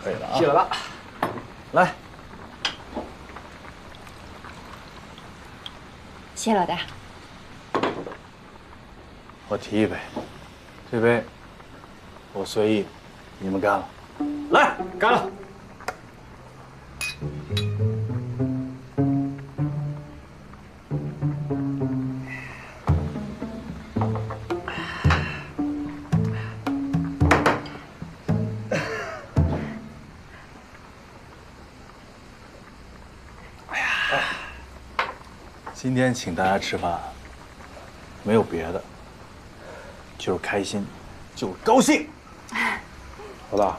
可以了啊。谢了，来，谢老大。我提一杯，这杯我随意，你们干了。来，干了。今天请大家吃饭，没有别的，就是开心，就是高兴。老大，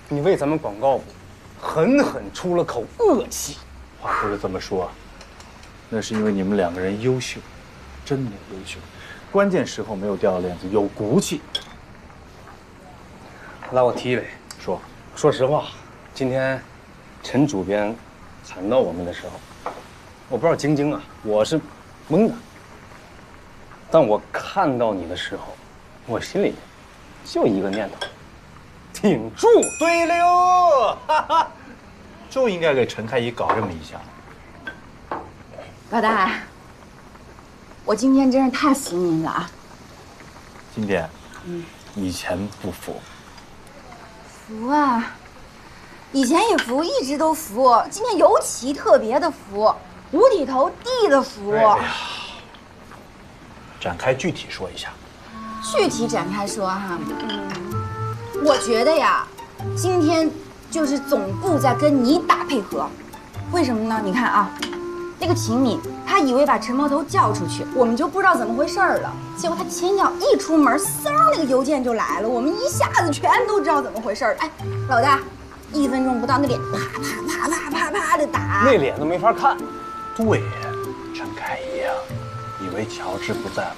你为咱们广告部狠狠出了口恶气。话不是这么说，那是因为你们两个人优秀，真的优秀，关键时候没有掉链子，有骨气。来，我提一杯。说实话，今天陈主编喊到我们的时候，我不知道晶晶啊，我是懵的。但我看到你的时候，我心里就一个念头：挺住。对了哟，哈哈，就应该给陈开怡搞这么一下。老大，我今天真是太服您了啊！今天，以前不服，服啊，以前也服，一直都服，今天尤其特别的服，五体投地的服。哎呀，展开具体说一下。具体展开说哈，我觉得呀，今天就是总部在跟你打配合，为什么呢？你看啊，那个秦敏，他以为把陈毛头叫出去，我们就不知道怎么回事了。结果他前脚一出门，嗖，那个邮件就来了，我们一下子全都知道怎么回事了。哎，老大，1分钟不到，那脸啪啪啪啪啪啪的打，那脸都没法看。对，陈开怡啊，以为乔治不在了，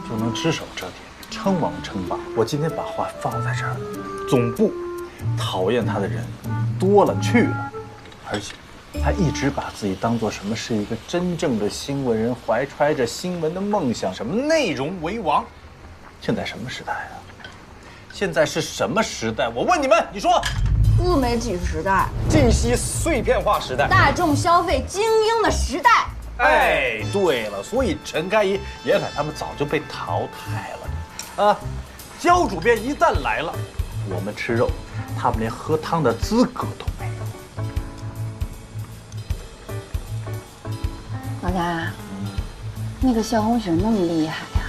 就能只手遮天，称王称霸。我今天把话放在这儿，总部讨厌他的人多了去了，而且他一直把自己当做什么是一个真正的新闻人，怀揣着新闻的梦想，什么内容为王。现在什么时代啊？现在是什么时代？我问你们，你说。自媒体时代，信息碎片化时代，大众消费精英的时代。哎，对了，所以陈开怡、严凯他们早就被淘汰了啊！焦主编一旦来了，我们吃肉，他们连喝汤的资格都没有。老大，那个萧红雪那么厉害呀？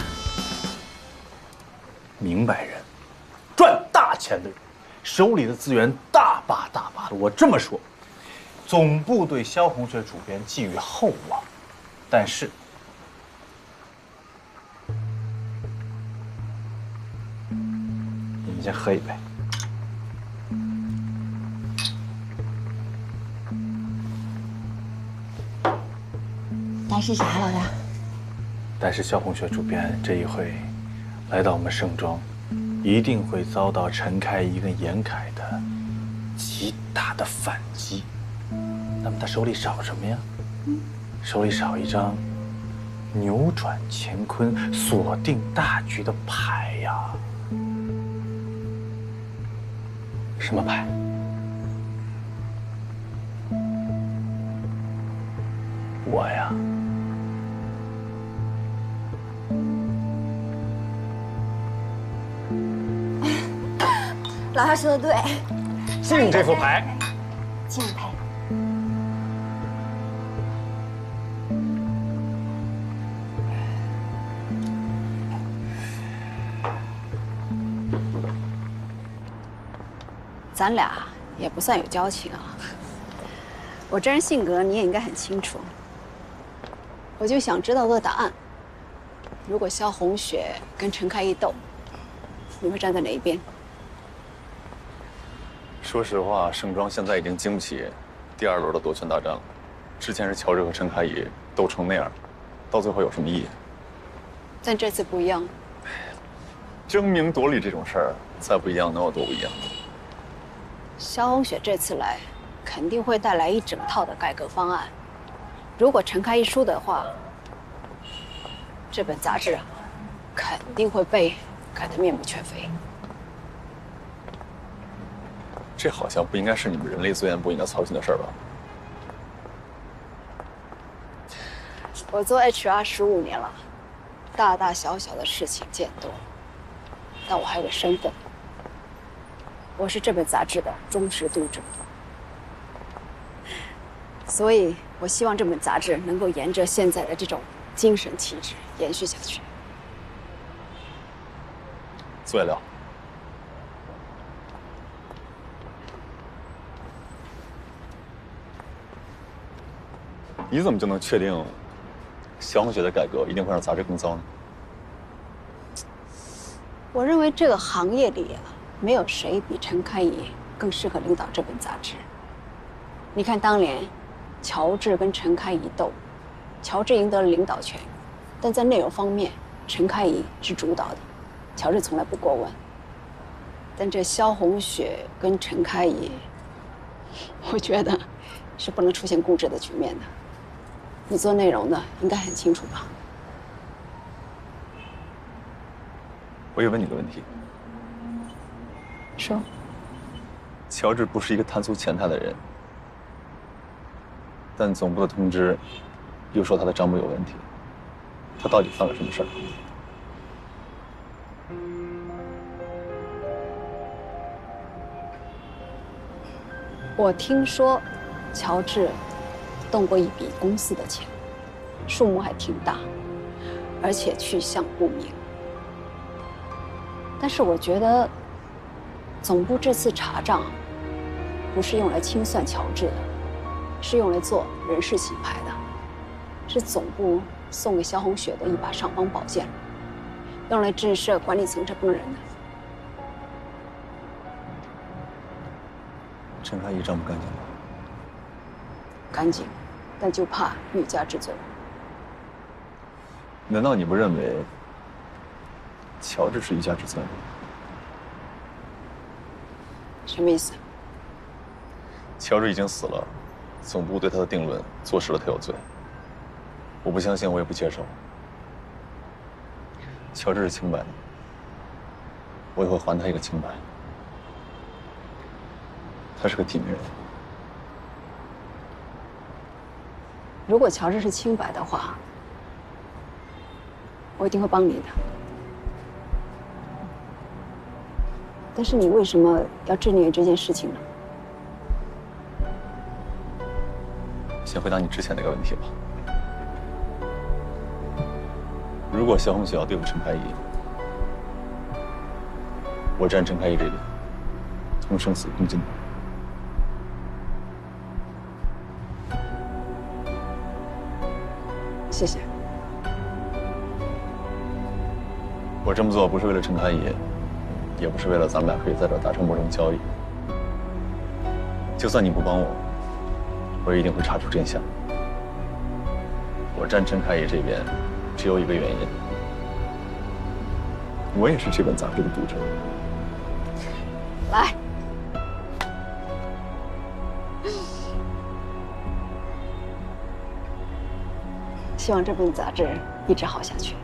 明白人，赚大钱的人，手里的资源大把大把的。我这么说，总部对萧红雪主编寄予厚望，但是你们先喝一杯。但是啥，老大？但是萧红雪主编这一回来到我们盛庄，一定会遭到陈开怡跟严凯的极大的反击。那么他手里少什么呀？手里少一张扭转乾坤、锁定大局的牌呀。什么牌？我呀。老大说的对，敬这副牌。敬佩。咱俩也不算有交情啊。我这人性格你也应该很清楚。我就想知道个答案：如果萧红雪跟陈开一斗，你会站在哪一边？说实话，盛庄现在已经经不起第2轮的夺权大战了。之前是乔治和陈开怡斗成那样，到最后有什么意义？但这次不一样。争名夺利这种事儿，再不一样能有多不一样？萧红雪这次来，肯定会带来一整套的改革方案。如果陈开一输的话，这本杂志啊，肯定会被改得面目全非。这好像不应该是你们人力资源部应该操心的事儿吧？我做 HR 15年了，大大小小的事情见多，但我还有个身份，我是这本杂志的忠实读者，所以我希望这本杂志能够沿着现在的这种精神气质延续下去。坐下聊。你怎么就能确定萧红雪的改革一定会让杂志更糟呢？我认为这个行业里啊，没有谁比陈开怡更适合领导这本杂志。你看当年，乔治跟陈开怡斗，乔治赢得了领导权，但在内容方面，陈开怡是主导的，乔治从来不过问。但这萧红雪跟陈开怡，我觉得是不能出现固执的局面的。你做内容的应该很清楚吧？我也问你个问题。说。乔治不是一个贪图钱财的人，但总部的通知又说他的账目有问题，他到底犯了什么事儿？我听说，乔治动过一笔公司的钱，数目还挺大，而且去向不明。但是我觉得，总部这次查账，不是用来清算乔治的，是用来做人事洗牌的，是总部送给萧红雪的一把尚方宝剑，用来震慑管理层这帮人的。陈开怡账不干净吗？干净，但就怕欲加之罪。难道你不认为乔治是欲加之罪吗？什么意思？乔治已经死了，总部对他的定论坐实了他有罪。我不相信，我也不接受。乔治是清白的，我也会还他一个清白。他是个体面人。如果乔治是清白的话，我一定会帮你的。但是你为什么要执念于这件事情呢？先回答你之前那个问题吧。如果萧红雪要对付陈开怡，我站陈开怡这边，同生死共进退。谢谢。我这么做不是为了陈开怡，也不是为了咱们俩可以在这儿达成某种交易。就算你不帮我，我也一定会查出真相。我站陈开怡这边，只有一个原因，我也是这本杂志的读者。来。希望这本杂志一直好下去。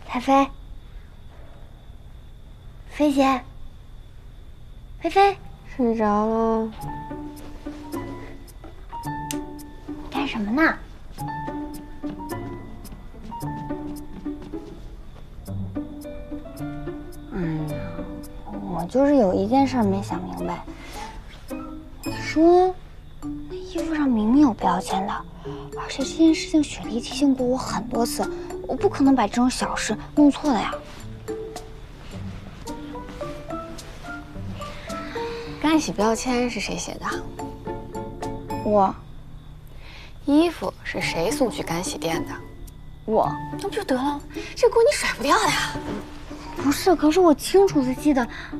菲菲，菲姐，菲菲睡着了，你干什么呢？我就是有一件事没想明白。你说，那衣服上明明有标签的，而且这件事情雪莉提醒过我很多次。我不可能把这种小事弄错的呀。干洗标签是谁写的？我衣服是谁送去干洗店的？我那不就得了？这锅你甩不掉的呀！不是，可是我清楚的记得，我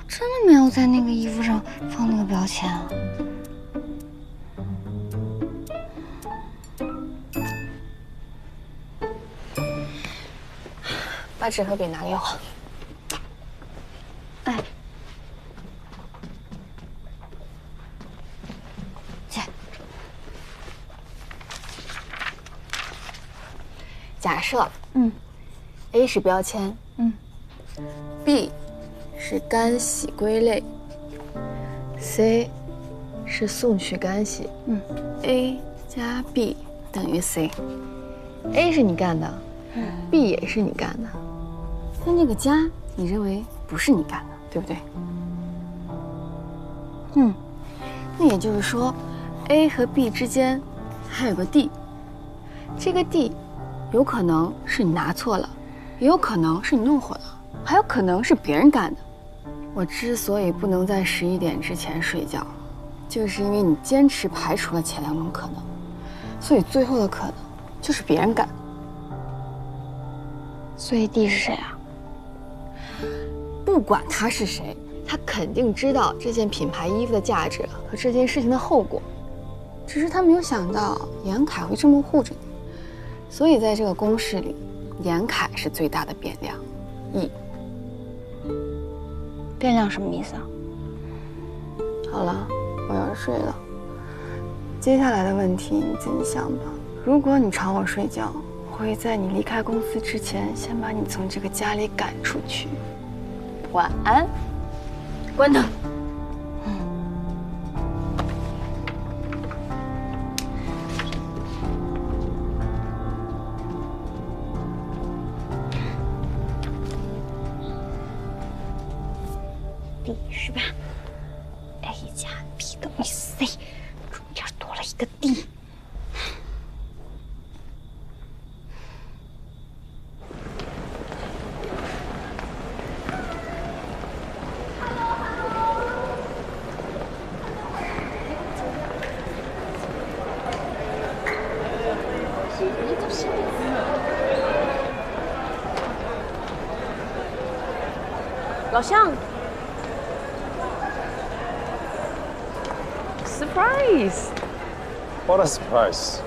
真的没有在那个衣服上放那个标签啊。把纸和笔拿给我。哎，姐，假设，A 是标签，B 是干洗归类，C 是送去干洗，A 加 B 等于 C，A 是你干的，B 也是你干的，那那个加你认为不是你干的，对不对？那也就是说 ，A 和 B 之间还有个 D， 这个 D 有可能是你拿错了，也有可能是你弄混了，还有可能是别人干的。我之所以不能在11点之前睡觉，就是因为你坚持排除了前2种可能，所以最后的可能就是别人干。所以 D 是谁啊？不管他是谁，他肯定知道这件品牌衣服的价值和这件事情的后果，只是他没有想到严凯会这么护着你，所以在这个公式里，严凯是最大的变量，E。变量什么意思啊？好了，我要睡了。接下来的问题你自己想吧。如果你吵我睡觉，我会在你离开公司之前，先把你从这个家里赶出去。晚安。关灯。D 是吧 ？A 加 B 等于 C， 中间多了一个 D。老向 ，surprise！ What a surprise！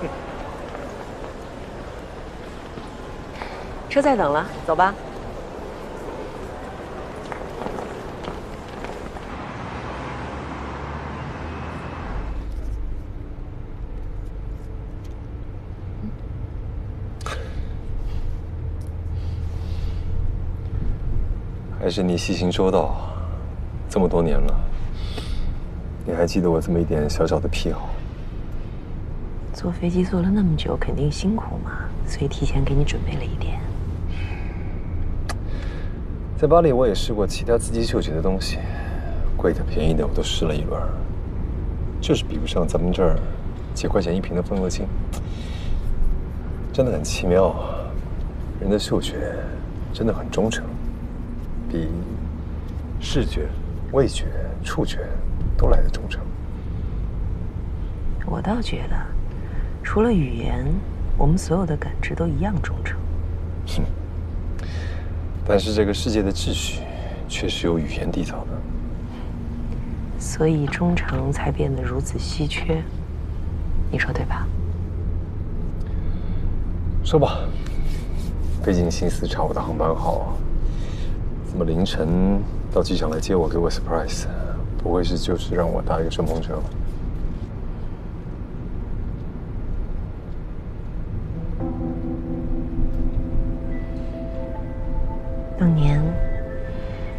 车在等了，走吧。还是你细心周到，这么多年了，你还记得我这么一点小小的癖好？坐飞机坐了那么久，肯定辛苦嘛，所以提前给你准备了一点。在巴黎，我也试过其他刺激嗅觉的东西，贵的便宜的我都试了一轮，就是比不上咱们这儿几块钱一瓶的风油精。真的很奇妙，人的嗅觉真的很忠诚。比视觉、味觉、触觉都来得忠诚。我倒觉得，除了语言，我们所有的感知都一样忠诚。但是这个世界的秩序却是由语言缔造的，所以忠诚才变得如此稀缺。你说对吧？说吧，费尽心思查我的航班号。这么凌晨到机场来接我，给我 surprise， 不会是就是让我搭一个顺风车吧？当年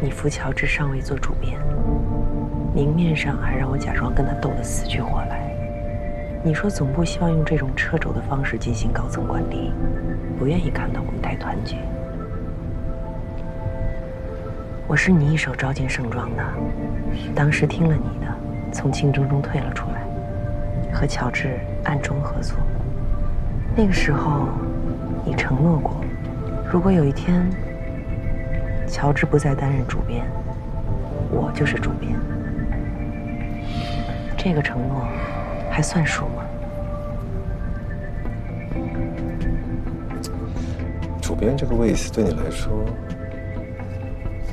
你扶乔治上位做主编，明面上还让我假装跟他斗得死去活来。你说总部希望用这种掣肘的方式进行高层管理，不愿意看到我们太团结。我是你一手招进盛装的，当时听了你的，从竞争中退了出来，和乔治暗中合作。那个时候，你承诺过，如果有一天乔治不再担任主编，我就是主编。这个承诺还算数吗？主编这个位子对你来说，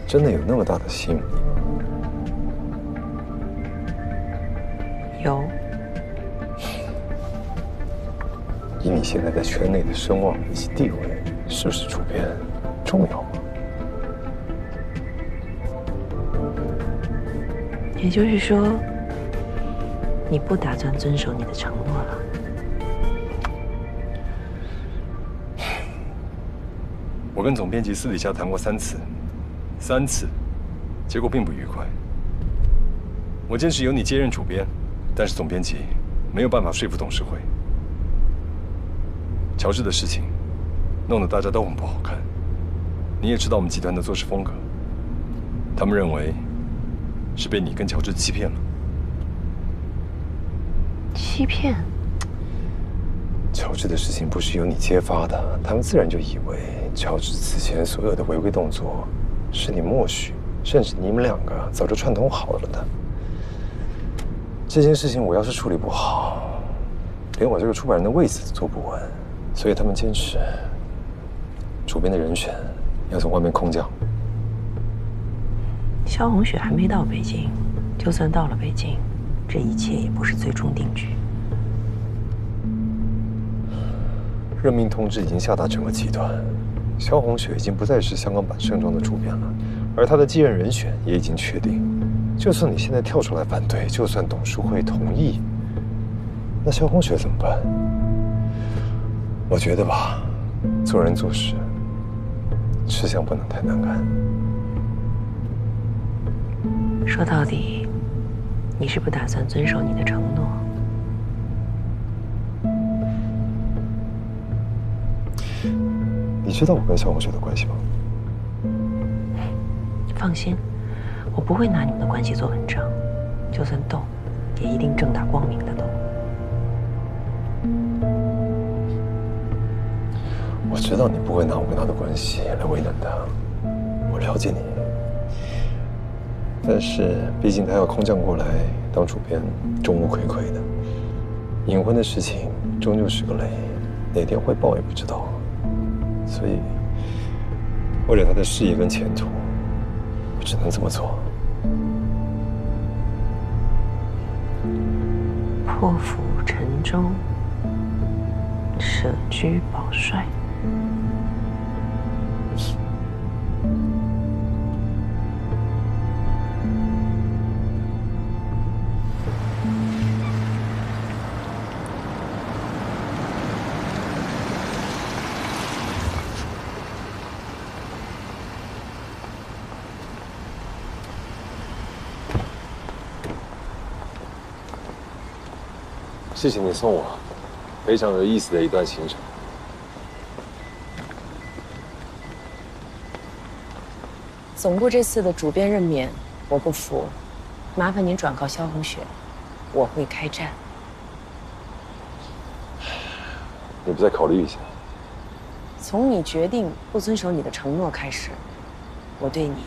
真的有那么大的吸引力吗？有。以你现在在圈内的声望以及地位，是不是主编重要吗？也就是说，你不打算遵守你的承诺了？我跟总编辑私底下谈过3次，结果并不愉快。我坚持由你接任主编，但是总编辑没有办法说服董事会。乔治的事情弄得大家都很不好看，你也知道我们集团的做事风格，他们认为是被你跟乔治欺骗了。欺骗？乔治的事情不是由你揭发的，他们自然就以为乔治此前所有的违规动作是你默许，甚至你们2个早就串通好了的。这件事情我要是处理不好，连我这个出版人的位子都坐不稳，所以他们坚持主编的人选要从外面空降。萧红雪还没到北京，就算到了北京，这一切也不是最终定局。任命通知已经下达整个集团，萧红雪已经不再是香港版盛装的主编了，而她的继任人选也已经确定。就算你现在跳出来反对，就算董事会同意，那萧红雪怎么办？我觉得吧，做人做事，吃相不能太难看。说到底，你是不打算遵守你的承诺。你知道我跟萧红雪的关系吗？放心，我不会拿你们的关系做文章，就算斗，也一定正大光明的斗。我知道你不会拿我跟她的关系来为难她，我了解你。但是，毕竟她要空降过来当主编，众目睽睽的，隐婚的事情终究是个雷，哪天会爆也不知道。所以，为了她的事业跟前途，我只能这么做。破釜沉舟，舍车保帅。谢谢你送我，非常有意思的一段行程。总部这次的主编任免，我不服，麻烦您转告萧红雪，我会开战。你不再考虑一下？从你决定不遵守你的承诺开始，我对你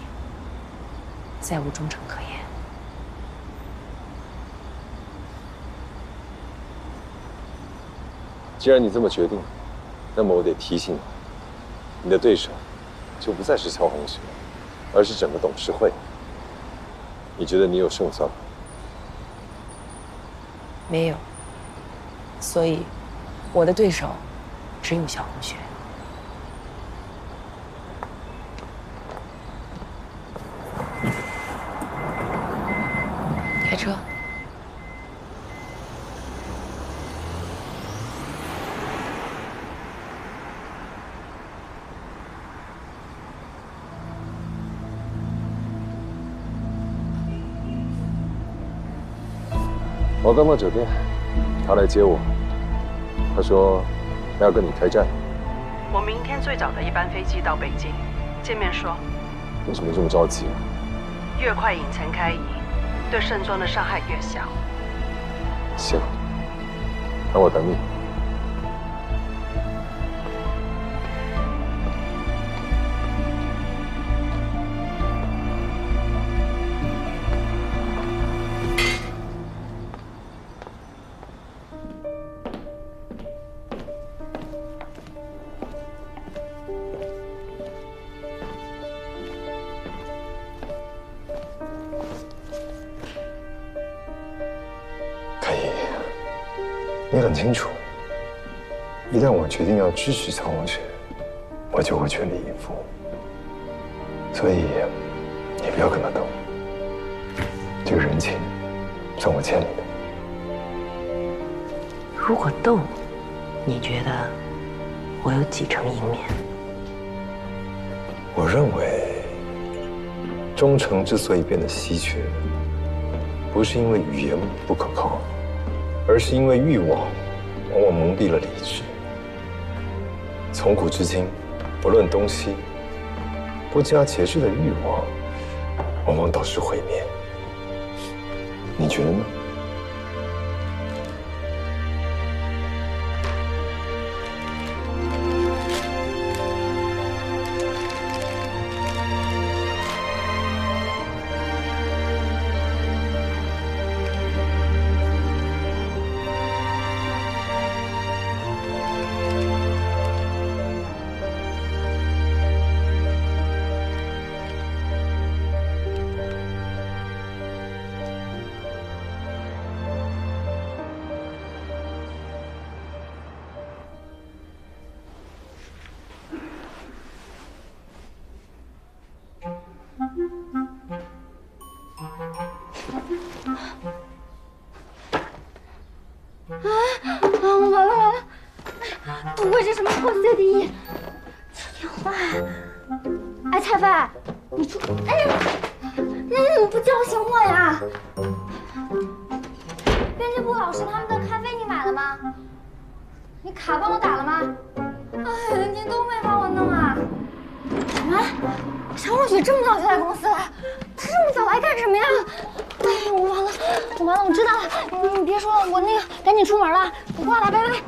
再无忠诚可言。既然你这么决定，那么我得提醒你，你的对手就不再是萧红雪，而是整个董事会。你觉得你有胜算吗？没有，所以我的对手只有萧红雪。开车。我刚到酒店，他来接我。他说他要跟你开战。我明天最早的一班飞机到北京，见面说。为什么这么着急啊？越快影城开移，对盛装的伤害越小。行，那我等你。你很清楚，一旦我决定要支持曹红雪，我就会全力以赴。所以，你不要跟他斗，这个人情算我欠你的。如果斗，你觉得我有几成赢面？我认为，忠诚之所以变得稀缺，不是因为语言不可靠，而是因为欲望往往蒙蔽了理智。从古至今，不论东西，不加节制的欲望，往往导致毁灭。你觉得呢？完了！不会是什么破 CD？ 这电话，哎，菜饭，你出，哎呀，你怎么不叫醒我呀？编辑部老师他们的咖啡你买了吗？你卡帮我打了吗？哎，你都没帮我弄啊？什么？小红雪这么早就来公司了？她这么早来干什么呀？哎呀，我完了，我知道了。你别说了，我那个赶紧出门了，我挂了，拜拜。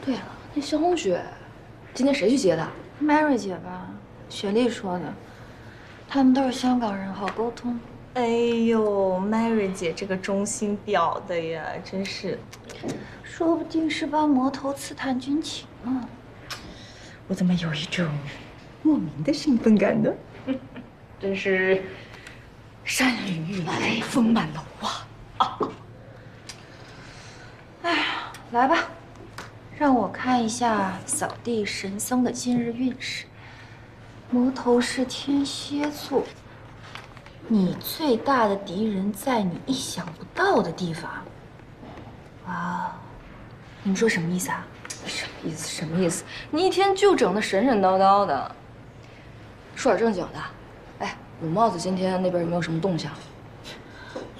对了，那萧红雪，今天谁去接的？Mary 姐吧，雪莉说的，他们都是香港人，好沟通。哎呦 ，Mary 姐这个忠心表的呀，真是，说不定是帮魔头刺探军情呢。我怎么有一种莫名的兴奋感呢？真是山雨欲来风满楼啊！哎呀，来吧，让我看一下扫地神僧的今日运势。魔头是天蝎座。你最大的敌人在你意想不到的地方。哇，你们说什么意思啊？什么意思？什么意思？你一天就整的神神叨叨的。说点正经的，哎，鲁帽子今天那边有没有什么动向？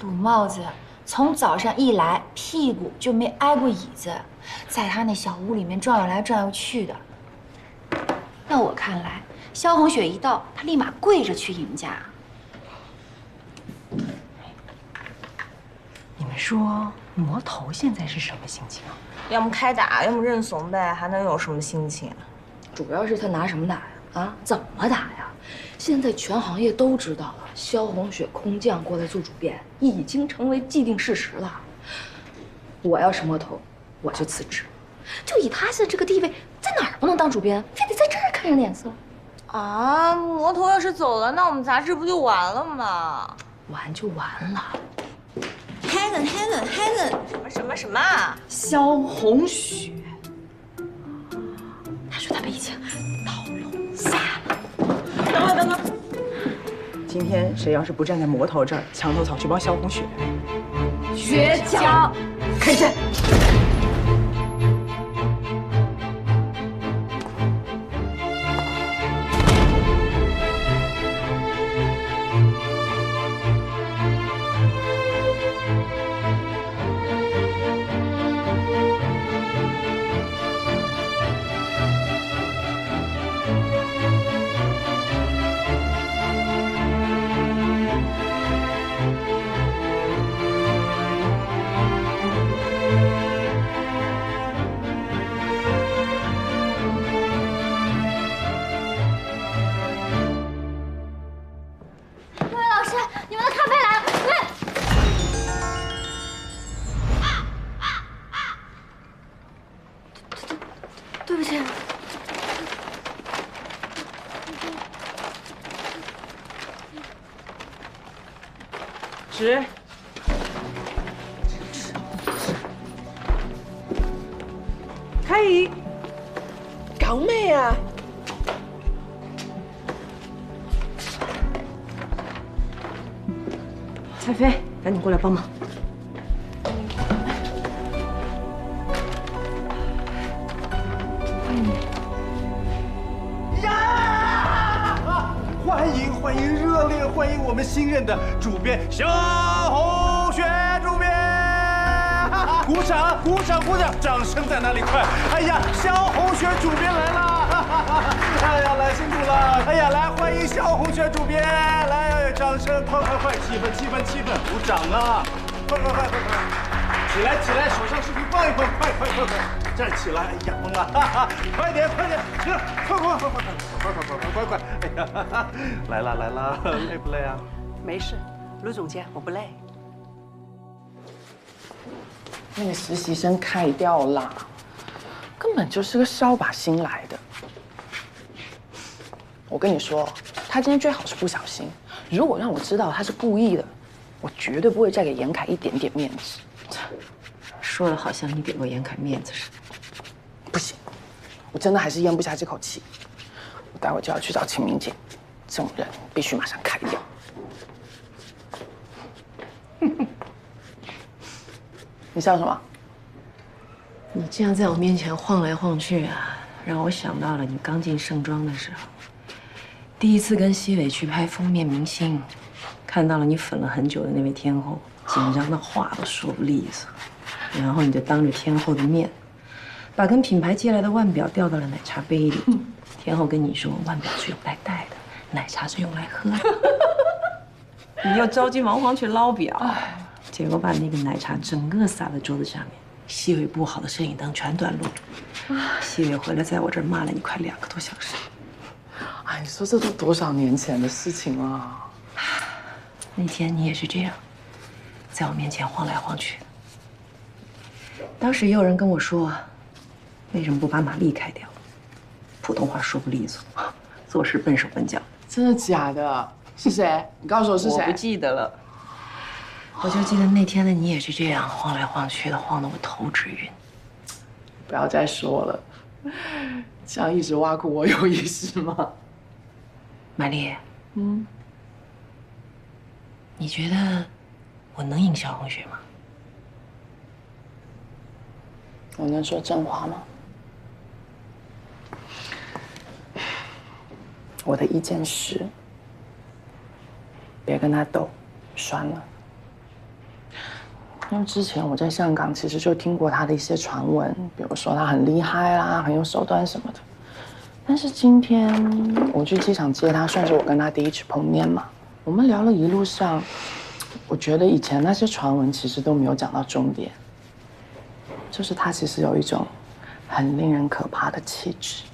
鲁帽子从早上一来，屁股就没挨过椅子，在他那小屋里面转悠来转悠去的。那我看来，萧红雪一到，他立马跪着去迎驾。你们说魔头现在是什么心情啊？要么开打，要么认怂呗，还能有什么心情？主要是他拿什么打呀？啊，怎么打呀？现在全行业都知道了，萧红雪空降过来做主编，已经成为既定事实了。我要是魔头，我就辞职。就以他现在这个地位，在哪儿不能当主编，非得在这儿看人脸色？啊，魔头要是走了，那我们杂志不就完了吗？完就完了。Helen，什么？萧红雪，他说他被已经套路下了。等等，今天谁要是不站在魔头这儿，墙头草去帮萧红雪，绝交！开战！ 10。开怡，搞咩啊？彩飞，赶紧过来帮忙。欢迎，热烈欢迎我们新任的主编肖红雪主编！鼓掌，鼓掌，鼓掌！掌声在哪里？快！哎呀，肖红雪主编来了！哎呀，来辛苦了！哎呀，来欢迎肖红雪主编！来，掌声！快快快！气氛，气氛，气氛！鼓掌啊！快快快快快！起来起来，手上视频放一放！快快快快！站起来！哎呀，懵了！快点快点！快快快快快！快快！哎呀，来了来了，累不累啊？没事，卢总监，我不累。那个实习生开掉啦，根本就是个烧把新来的。我跟你说，他今天最好是不小心。如果让我知道他是故意的，我绝对不会再给严凯一点点面子。说的好像你给过严凯面子似的。不行，我真的还是咽不下这口气。我待会就要去找秦明姐，这种人必须马上开掉。你笑什么？你这样在我面前晃来晃去啊，让我想到了你刚进盛庄的时候，第一次跟西伟去拍封面明星，看到了你粉了很久的那位天后，紧张的话都说不利索，然后你就当着天后的面，把跟品牌借来的腕表掉到了奶茶杯里。天后跟你说，腕表是用来戴的，奶茶是用来喝的。你又着急忙慌去捞表，结果把那个奶茶整个洒在桌子上面，西伟不好的摄影灯全短路了。西伟回来在我这儿骂了你快2个多小时。哎，你说这都多少年前的事情了？那天你也是这样，在我面前晃来晃去的。当时也有人跟我说，为什么不把马丽开掉？普通话说不利索，做事笨手笨脚。真的假的？是谁？你告诉我是谁？我不记得了。我就记得那天的你也是这样晃来晃去的，晃得我头直晕。不要再说了，这样一直挖苦我有意思吗？玛丽，你觉得我能赢萧红雪吗？我能说真话吗？我的意见是，别跟他斗，算了。因为之前我在香港其实就听过他的一些传闻，比如说他很厉害啦，很有手段什么的。但是今天我去机场接他，算是我跟他第一次碰面嘛。我们聊了一路上，我觉得以前那些传闻其实都没有讲到重点，就是他其实有一种很令人可怕的气质。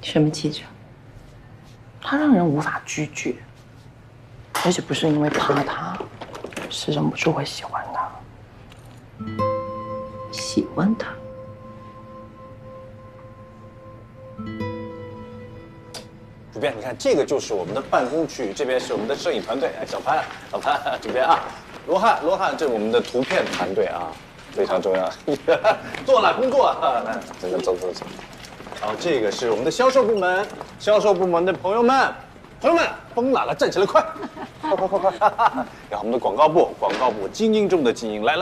什么气质？他让人无法拒绝，而且不是因为怕他，是忍不住会喜欢他。喜欢他？主编，你看这个就是我们的办公区域，这边是我们的摄影团队。哎，小潘，主编啊，罗汉，这是我们的图片团队啊，非常重要。做了工作，来，走。然后这个是我们的销售部门，销售部门的朋友们，疯了，站起来，快！然后我们的广告部精英中的精英，来，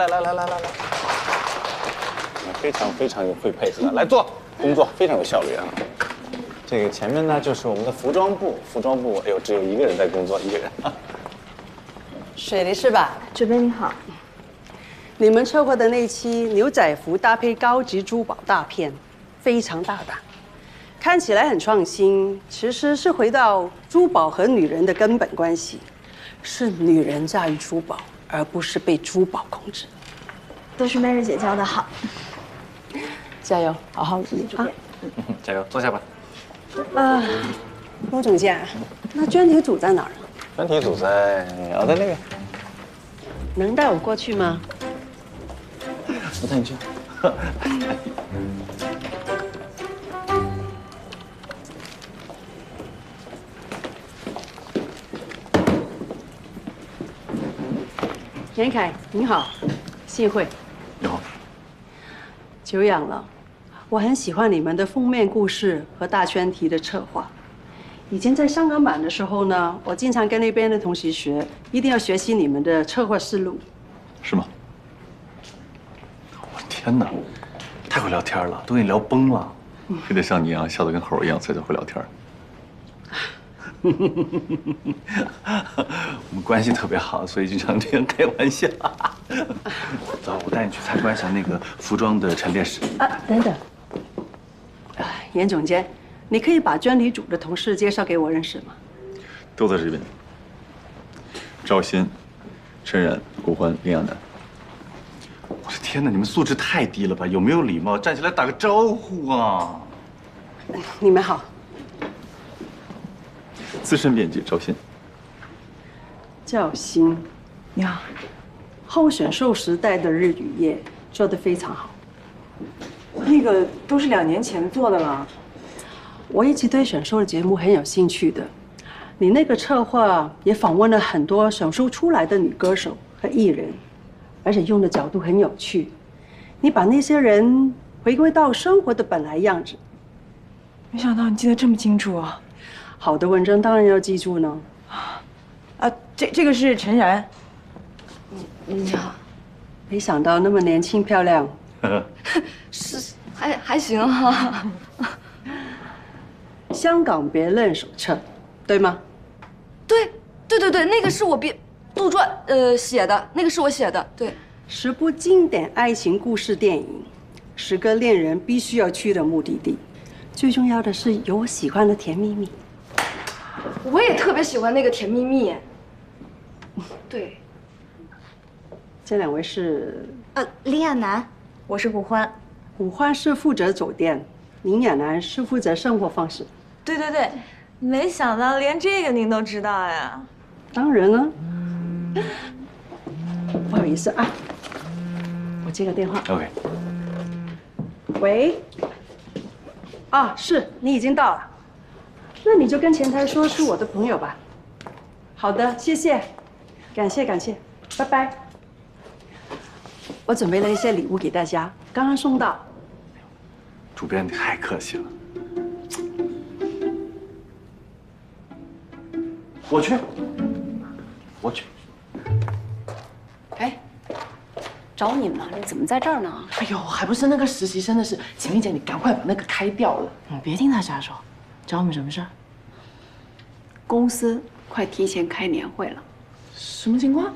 非常有会配合，来做工作，非常有效率啊。这个前面呢就是我们的服装部，哎呦，只有一个人在工作，一个人。水梨是吧？主编你好。你们策划的那期牛仔服搭配高级珠宝大片，非常大胆，看起来很创新，其实是回到珠宝和女人的根本关系，是女人驾驭珠宝，而不是被珠宝控制。都是 Mary 姐教的好，加油，好好努力啊！加油，坐下吧。陆总监，那专题组在哪儿呢？专题组在那边。能带我过去吗？我带你去。严凯，您好，幸会。你好。久仰了，我很喜欢你们的封面故事和大圈题的策划。以前在香港版的时候呢，我经常跟那边的同学学，一定要学习你们的策划思路。是吗？我天哪，太会聊天了，都给你聊崩了。非得像你一样笑得跟猴一样才叫会聊天。我们关系特别好，所以经常这样开玩笑。走，我带你去参观一下那个服装的陈列室。等等，严总监，你可以把专题组的同事介绍给我认识吗？都在这边。赵鑫、陈然、顾欢、林亚楠。我的天哪，你们素质太低了吧？有没有礼貌？站起来打个招呼啊！你们好。资深编辑赵鑫。赵鑫，你好。后选秀时代的日与夜做得非常好。那个都是2年前做的了。我一直对选秀的节目很有兴趣的。你那个策划也访问了很多选秀出来的女歌手和艺人，而且用的角度很有趣。你把那些人回归到生活的本来样子。没想到你记得这么清楚啊！好的文章当然要记住呢。这个是陈然。你好。没想到那么年轻漂亮。是还行哈。香港别认手册，对吗？对，那个是我杜撰写的，那个是我写的，对。10部经典爱情故事电影，10个恋人必须要去的目的地，最重要的是有我喜欢的甜蜜蜜。我也特别喜欢那个甜蜜蜜。对。这2位是？林亚楠，我是古欢。古欢是负责酒店，林亚楠是负责生活方式。对，没想到连这个您都知道呀。当然了。不好意思啊，我接个电话。OK。喂。是你已经到了，那你就跟前台说是我的朋友吧。好的，谢谢，感谢，拜拜。我准备了一些礼物给大家，刚刚送到。主编，你太客气了。我去。哎，找你呢，你怎么在这儿呢？哎呦，还不是那个实习生的事，秦丽姐，你赶快把那个开掉了。你别听他瞎说。找我们什么事儿？公司快提前开年会了。什么情况？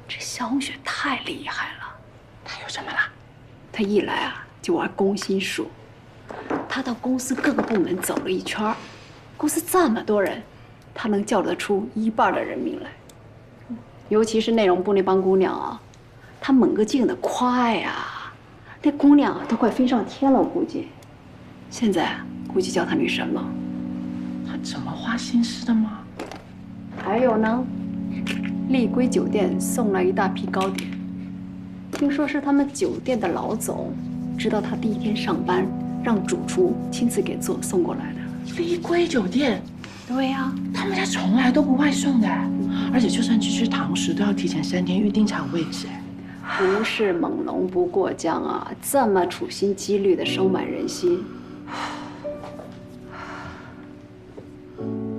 这萧红雪太厉害了。她有什么啦？她一来啊就玩攻心术。她到公司各个部门走了一圈，公司这么多人，她能叫得出1半的人名来。尤其是内容部那帮姑娘啊，她猛个劲的快呀，那姑娘都快飞上天了，估计。现在估计叫她女神了。她怎么花心思的吗？还有呢，丽闺酒店送来一大批糕点，听说是他们酒店的老总知道她第1天上班，让主厨亲自给送过来的。丽闺酒店？对呀，他们家从来都不外送的，而且就算去吃堂食，都要提前3天预定才有位置。不是猛龙不过江啊，这么处心积虑的收买人心。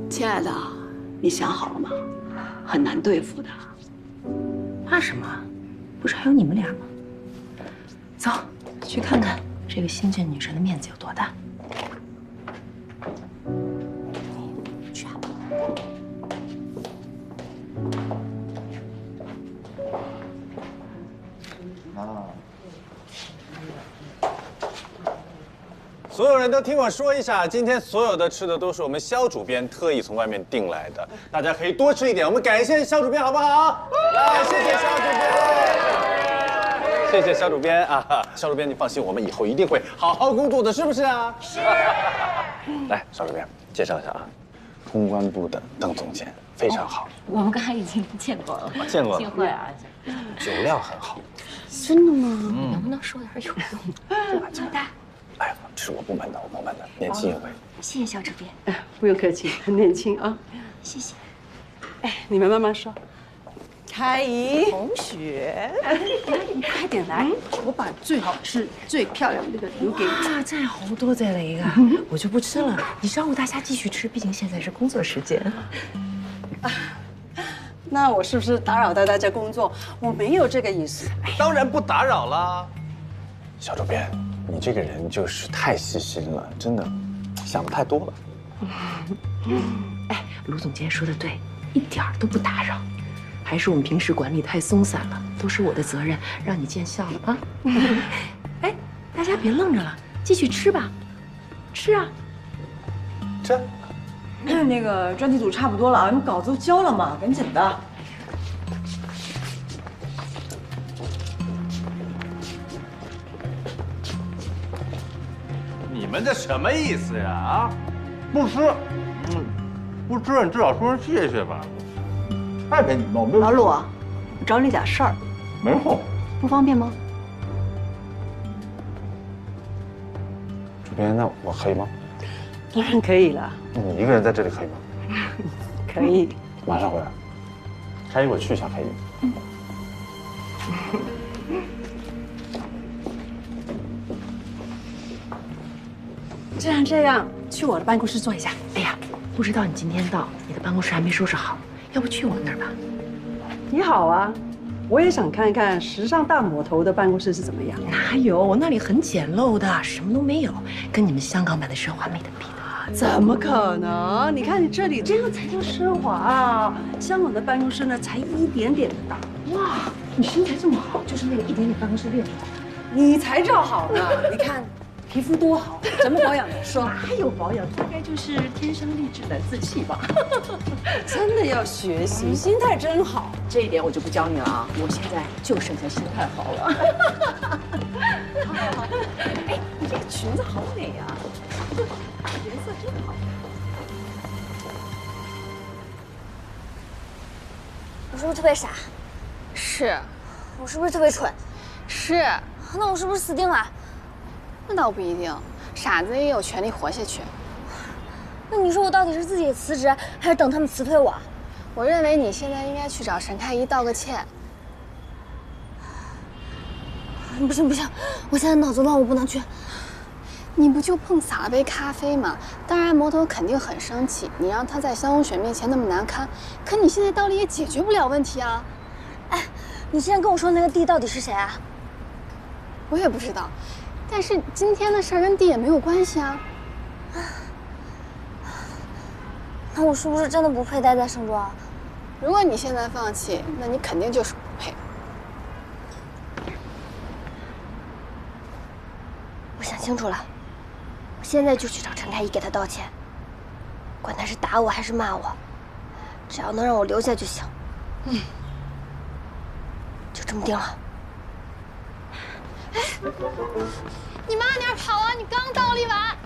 亲爱的，你想好了吗？很难对付的。怕什么？不是还有你们俩吗？走，去看看这个新晋女神的面子有多大。所有人都听我说一下，今天所有的吃的都是我们肖主编特意从外面订来的，大家可以多吃一点。我们感谢肖主编，好不好？来，谢谢肖主编，谢谢肖主编啊！肖主编，你放心，我们以后一定会好好工作的，是不是啊？是。来，肖主编，介绍一下啊，公关部的邓总监非常好。我们刚才已经见过了，见过了。幸会啊！酒量很好。真的吗？你能不能说点有用？这么大。哎，这是我部门的，年轻一回。谢谢肖主编。不用客气，很年轻啊。谢谢。哎，你们慢慢说。开怡，同学，你快点来，我把最好吃、最漂亮的那个留给你。啊，真係好多謝你噶，我就不吃了，你招呼大家繼續吃，畢竟現在是工作時間。那我是不是打扰到大家工作？我没有这个意思。当然不打扰啦。小主编，你这个人就是太细心了，真的想的太多了。哎，卢总监说的对，一點兒都不打擾，還是我們平時管理太鬆散了，都是我的責任，讓你見笑了啊。哎，大家別愣着了，繼續吃吧，吃啊。吃。那个专题组差不多了啊，你稿子都交了嘛，赶紧的。你们这什么意思呀？啊，不吃，不吃，你至少说声谢谢吧。太没礼貌，没有。老鲁，我找你点事儿。没事。不方便吗？主编，那我可以吗？当然可以了。你一个人在这里可以吗？可以。马上回来。开一会去一下开一。这样，去我的办公室坐一下。哎呀，不知道你今天到，你的办公室还没收拾好，要不去我那儿吧？你好啊，我也想看看时尚大魔头的办公室是怎么样。哪有，我那里很简陋的，什么都没有，跟你们香港版的奢华没得比的。怎么可能？你看你这里，这个才叫奢华啊！香港的办公室呢，才一点点的大。哇，你身材这么好，就是那个一点点办公室练出来的。你才叫好呢！你看，皮肤多好，怎么保养的？说哪有保养？大概就是天生丽质难自弃吧。真的要学习，心态真好。这一点我就不教你了啊！我现在就剩下心态好了。哎，你这个裙子好美呀，颜色真好。我是不是特别傻？是。我是不是特别蠢？是。那我是不是死定了？那倒不一定，傻子也有权利活下去。那你说我到底是自己辞职，还是等他们辞退我？我认为你现在应该去找陈开怡道个歉。不行不行，我现在脑子乱，我不能去。你不就碰洒了杯咖啡吗？当然魔头肯定很生气，你让他在萧红雪面前那么难堪，可你现在到了也解决不了问题啊。哎，你之前跟我说那个弟到底是谁啊？我也不知道，但是今天的事儿跟弟也没有关系啊。那我是不是真的不配待在盛庄？如果你现在放弃，那你肯定就是不配。我想清楚了，我现在就去找陈开怡给他道歉，管他是打我还是骂我，只要能让我留下就行。就这么定了。哎，你慢点跑啊！你刚倒了一碗。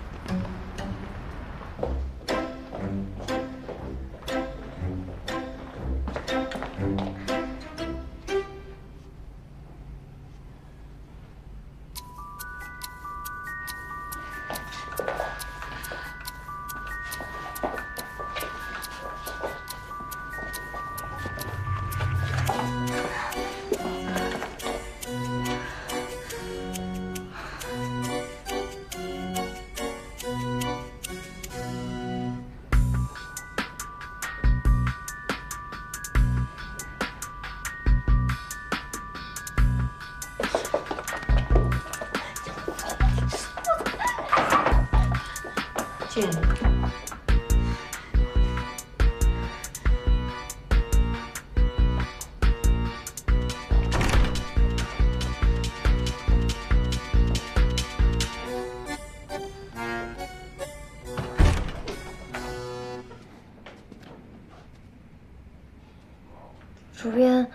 主编，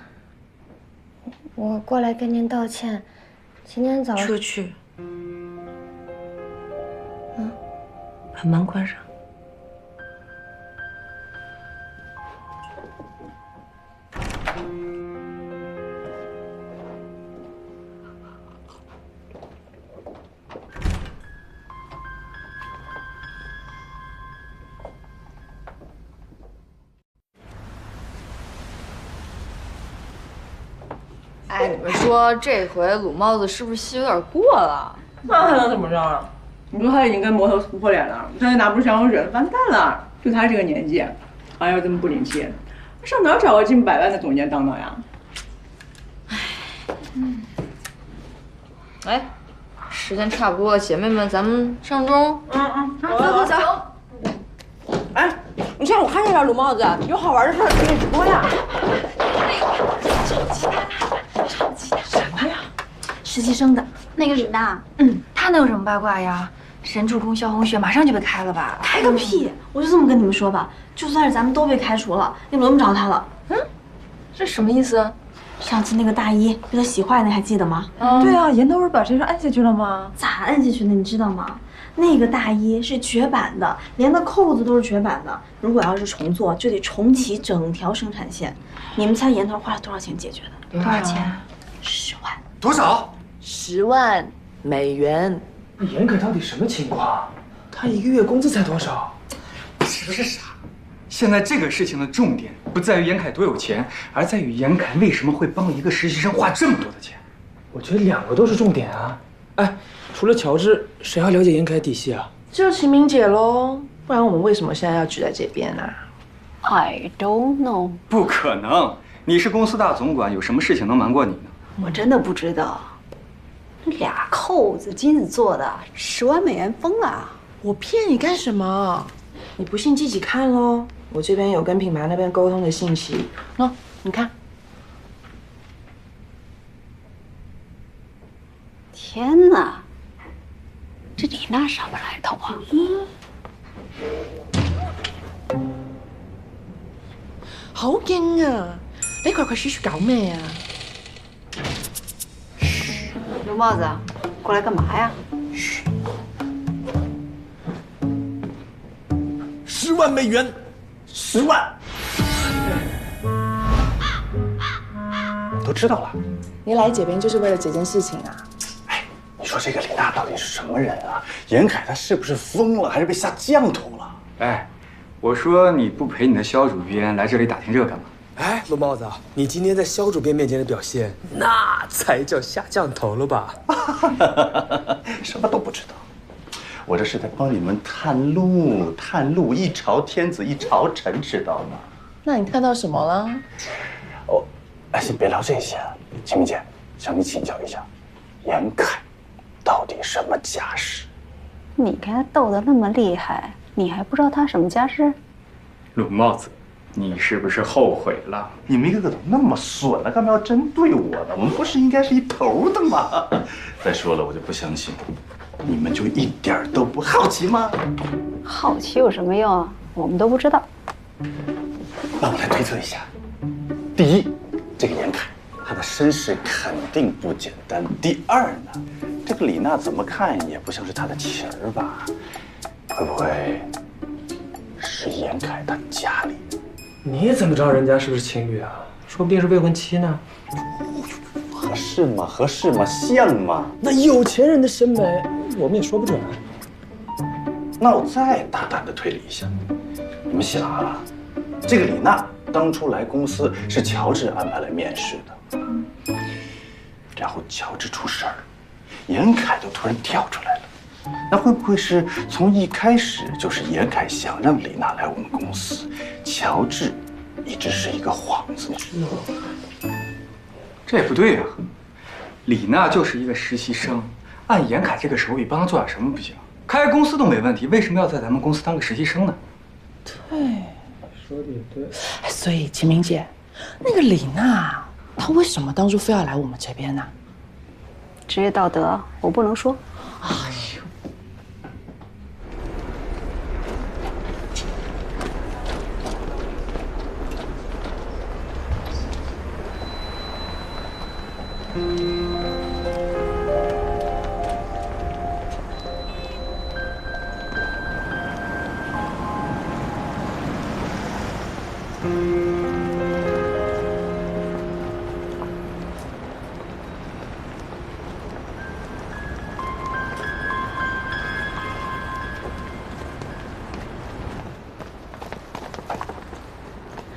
我过来跟您道歉。今天早上出去。把门关上。哎，你们说这回鲁帽子是不是戏有点过了？那还能怎么着啊？你说他已经跟魔头撕破脸了，现在拿不出消防水，完蛋了！就他这个年纪，还要这么不领气，上哪儿找个近100万的总监当当呀？哎，时间差不多了，姐妹们，咱们上钟。走。哎，你上午看见了鲁帽子有好玩的事儿可以直播呀。什么呀？实习生的那个李娜，她能有什么八卦呀？神助攻萧红雪马上就被开了吧？开个屁！我就这么跟你们说吧，就算是咱们都被开除了，也轮不着她了。这什么意思？上次那个大一被他洗坏，那还记得吗？对啊，严头不是把谁摁下去了吗？咋摁下去的？你知道吗？那个大衣是绝版的，连那扣子都是绝版的。如果要是重做，就得重启整条生产线。你们猜严头花了多少钱解决的？多少钱？10万。多少？10万美元。那严凯到底什么情况？他1个月工资才多少？是不是傻？现在这个事情的重点不在于严凯多有钱，而在于严凯为什么会帮一个实习生花这么多的钱。我觉得2个都是重点啊。哎，除了乔治，谁还了解严凯底细啊？就秦明姐喽，不然我们为什么现在要聚在这边呢？I don't know。不可能，你是公司大总管，有什么事情能瞒过你呢？我真的不知道。这2扣子金子做的，10万美元疯了。我骗你干什么？你不信自己看喽。我这边有跟品牌那边沟通的信息，喏，你看。天哪，这李娜什么来头啊？好勁啊！你佢鼠鼠搞咩啊？刘帽子，过来干嘛呀？10万美元，10万，都知道了。你来这边就是为了这件事情啊？哎，你说这个李娜到底是什么人啊？严凯他是不是疯了，还是被下降头了？哎，我说你不陪你的肖主编来这里打听这个干嘛？哎，罗帽子，你今天在肖主编面前的表现，那才叫下降头了吧？什么都不知道，我这是在帮你们探路，探路，一朝天子一朝臣，知道吗？那你看到什么了？哦，哎，先别聊这些，秦明姐，向你请教一下，严凯到底什么家世？你跟他斗得那么厉害，你还不知道他什么家世？鲁帽子。你是不是后悔了？你们一个个都那么损了，干嘛要针对我呢？我们不是应该是一头的吗？再说了，我就不相信，你们就一点都不好奇吗？好奇有什么用啊？我们都不知道。那我来推测一下：第一，这个严凯他的身世肯定不简单；第二呢，这个李娜怎么看也不像是他的情儿吧？会不会是严凯他家里？你怎么知道人家是不是情侣啊？说不定是未婚妻呢。合适吗？合适吗？像吗？那有钱人的审美，我们也说不准。那我再大胆的推理一下，你们想啊，这个李娜当初来公司是乔治安排来面试的，然后乔治出事儿，严凯就突然跳出来了。那会不会是从一开始就是严凯想让李娜来我们公司，乔治一直是一个幌子呢？这也不对呀，李娜就是一个实习生，按严凯这个手笔帮她做点什么不行？开公司都没问题，为什么要在咱们公司当个实习生呢？对，说的也对。所以秦明姐，那个李娜她为什么当初非要来我们这边呢？职业道德我不能说。哎呦。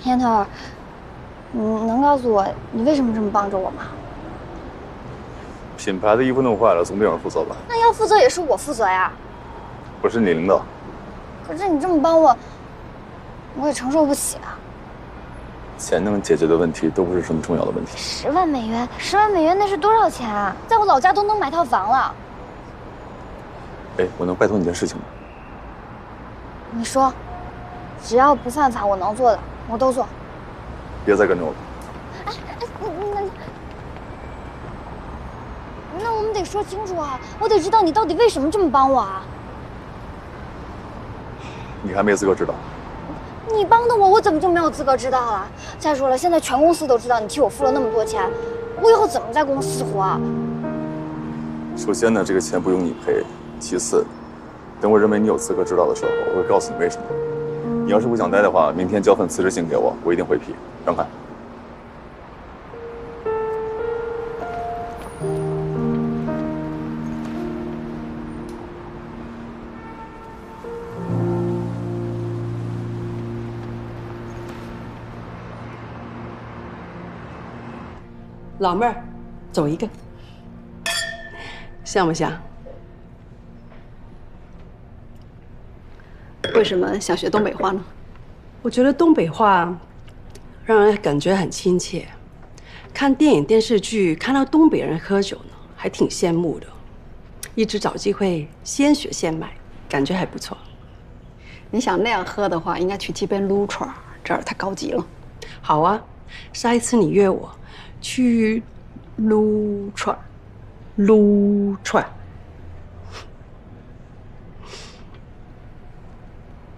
烟头，你能告诉我你为什么这么帮着我吗？品牌的衣服弄坏了，总得有人负责吧？那要负责也是我负责呀。我是你领导。可是你这么帮我，我也承受不起啊。钱能解决的问题都不是什么重要的问题。10万美元，10万美元那是多少钱啊？在我老家都能买套房了。哎，我能拜托你件事情吗？你说，只要不犯法，我能做的我都做。别再跟着我了。那我们得说清楚啊！我得知道你到底为什么这么帮我啊！你还没资格知道。你帮的我，我怎么就没有资格知道了？再说了，现在全公司都知道你替我付了那么多钱，我以后怎么在公司活啊？首先呢，这个钱不用你赔；其次，等我认为你有资格知道的时候，我会告诉你为什么。你要是不想待的话，明天交份辞职信给我，我一定会批。让开。老妹儿，走一个，像不像？为什么想学东北话呢？我觉得东北话让人感觉很亲切。看电影电视剧看到东北人喝酒呢，还挺羡慕的。一直找机会现学现卖，感觉还不错。你想那样喝的话，应该去街边撸串，这儿太高级了。好啊，下一次你约我去撸串，撸串。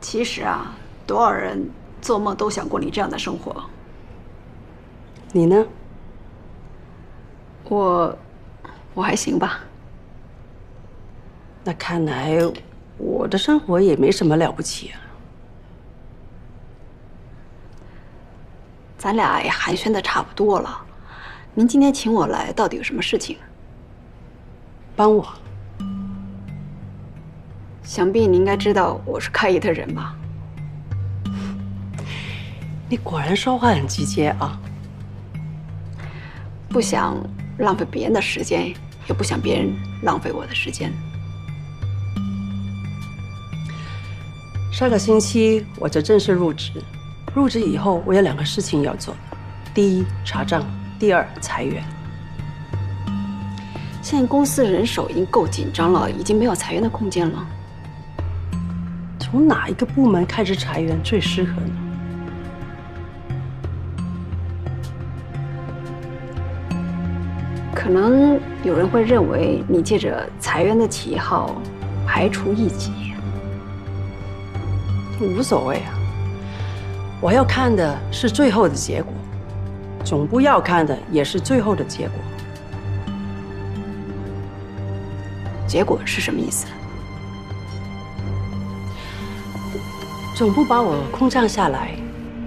其实啊，多少人做梦都想过你这样的生活。你呢？我还行吧。那看来我的生活也没什么了不起啊。咱俩也寒暄的差不多了。您今天请我来，到底有什么事情？帮我。想必你应该知道我是开业的人吧？你果然说话很直接啊！不想浪费别人的时间，也不想别人浪费我的时间。上个星期我就正式入职，入职以后我有2个事情要做：第一，查账；第二，裁员。现在公司人手已经够紧张了，已经没有裁员的空间了。从哪一个部门开始裁员最适合呢？可能有人会认为你借着裁员的旗号排除异己。无所谓啊，我要看的是最后的结果，总部要看的也是最后的结果。结果是什么意思？总部把我空降下来，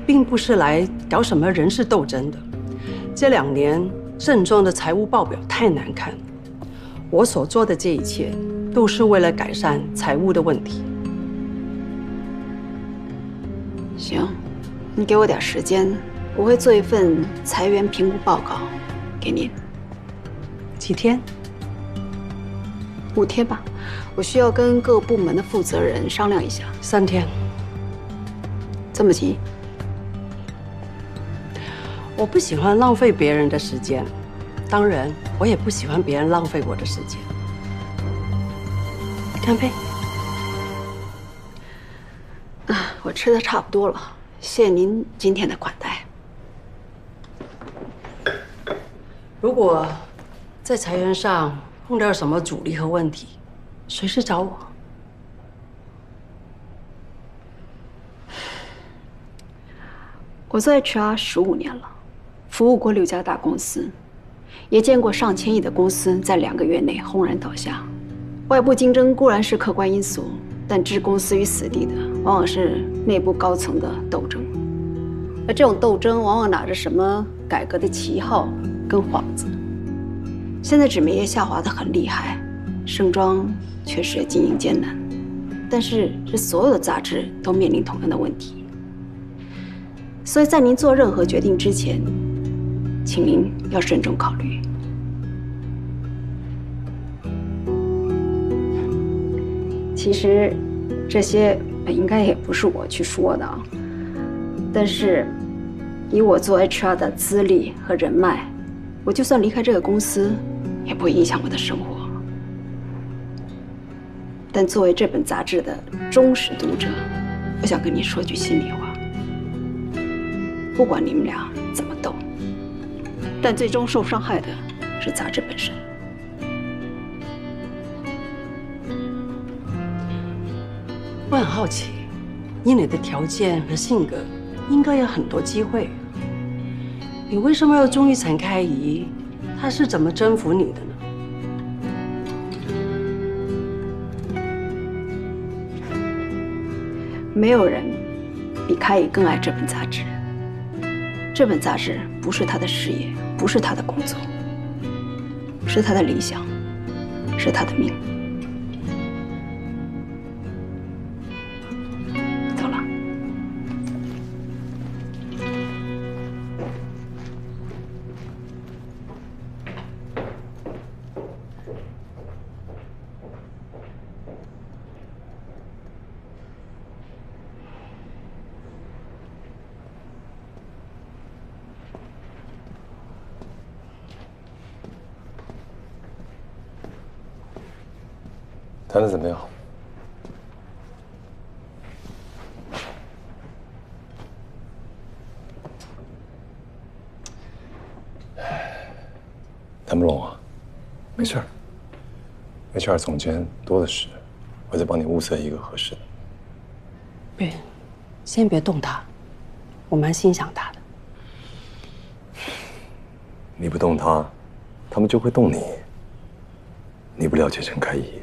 并不是来搞什么人事斗争的。这2年郑庄的财务报表太难看，我所做的这一切都是为了改善财务的问题。行，你给我点时间，我会做一份裁员评估报告给您。几天？5天吧，我需要跟各部门的负责人商量一下。3天。这么急？我不喜欢浪费别人的时间，当然，我也不喜欢别人浪费我的时间。干杯！啊，我吃的差不多了，谢谢您今天的款待。如果在裁员上碰到什么阻力和问题，随时找我。我做 HR 15年了，服务过6家大公司，也见过上千亿的公司在2个月内轰然倒下。外部竞争固然是客观因素，但置公司于死地的往往是内部高层的斗争。而这种斗争往往拿着什么改革的旗号跟幌子。现在纸媒业下滑得很厉害，盛庄确实经营艰难，但是这所有的杂志都面临同样的问题。所以在您做任何决定之前，请您要慎重考虑。其实这些应该也不是我去说的啊，但是以我做 HR 的资历和人脉，我就算离开这个公司，也不会影响我的生活。但作为这本杂志的忠实读者，我想跟你说句心里话：不管你们俩怎么斗，但最终受伤害的是杂志本身。我很好奇，以你的条件和性格，应该有很多机会。你为什么要忠于陈开怡？他是怎么征服你的呢？没有人比开怡更爱这本杂志。这本杂志不是他的事业，不是他的工作，是他的理想，是他的命。走了。谈的怎么样？谈不拢啊？没事儿 ，HR 总监多的是，我再帮你物色一个合适的。别，先别动他，我蛮欣赏他的。你不动他，他们就会动你。你不了解陈开怡。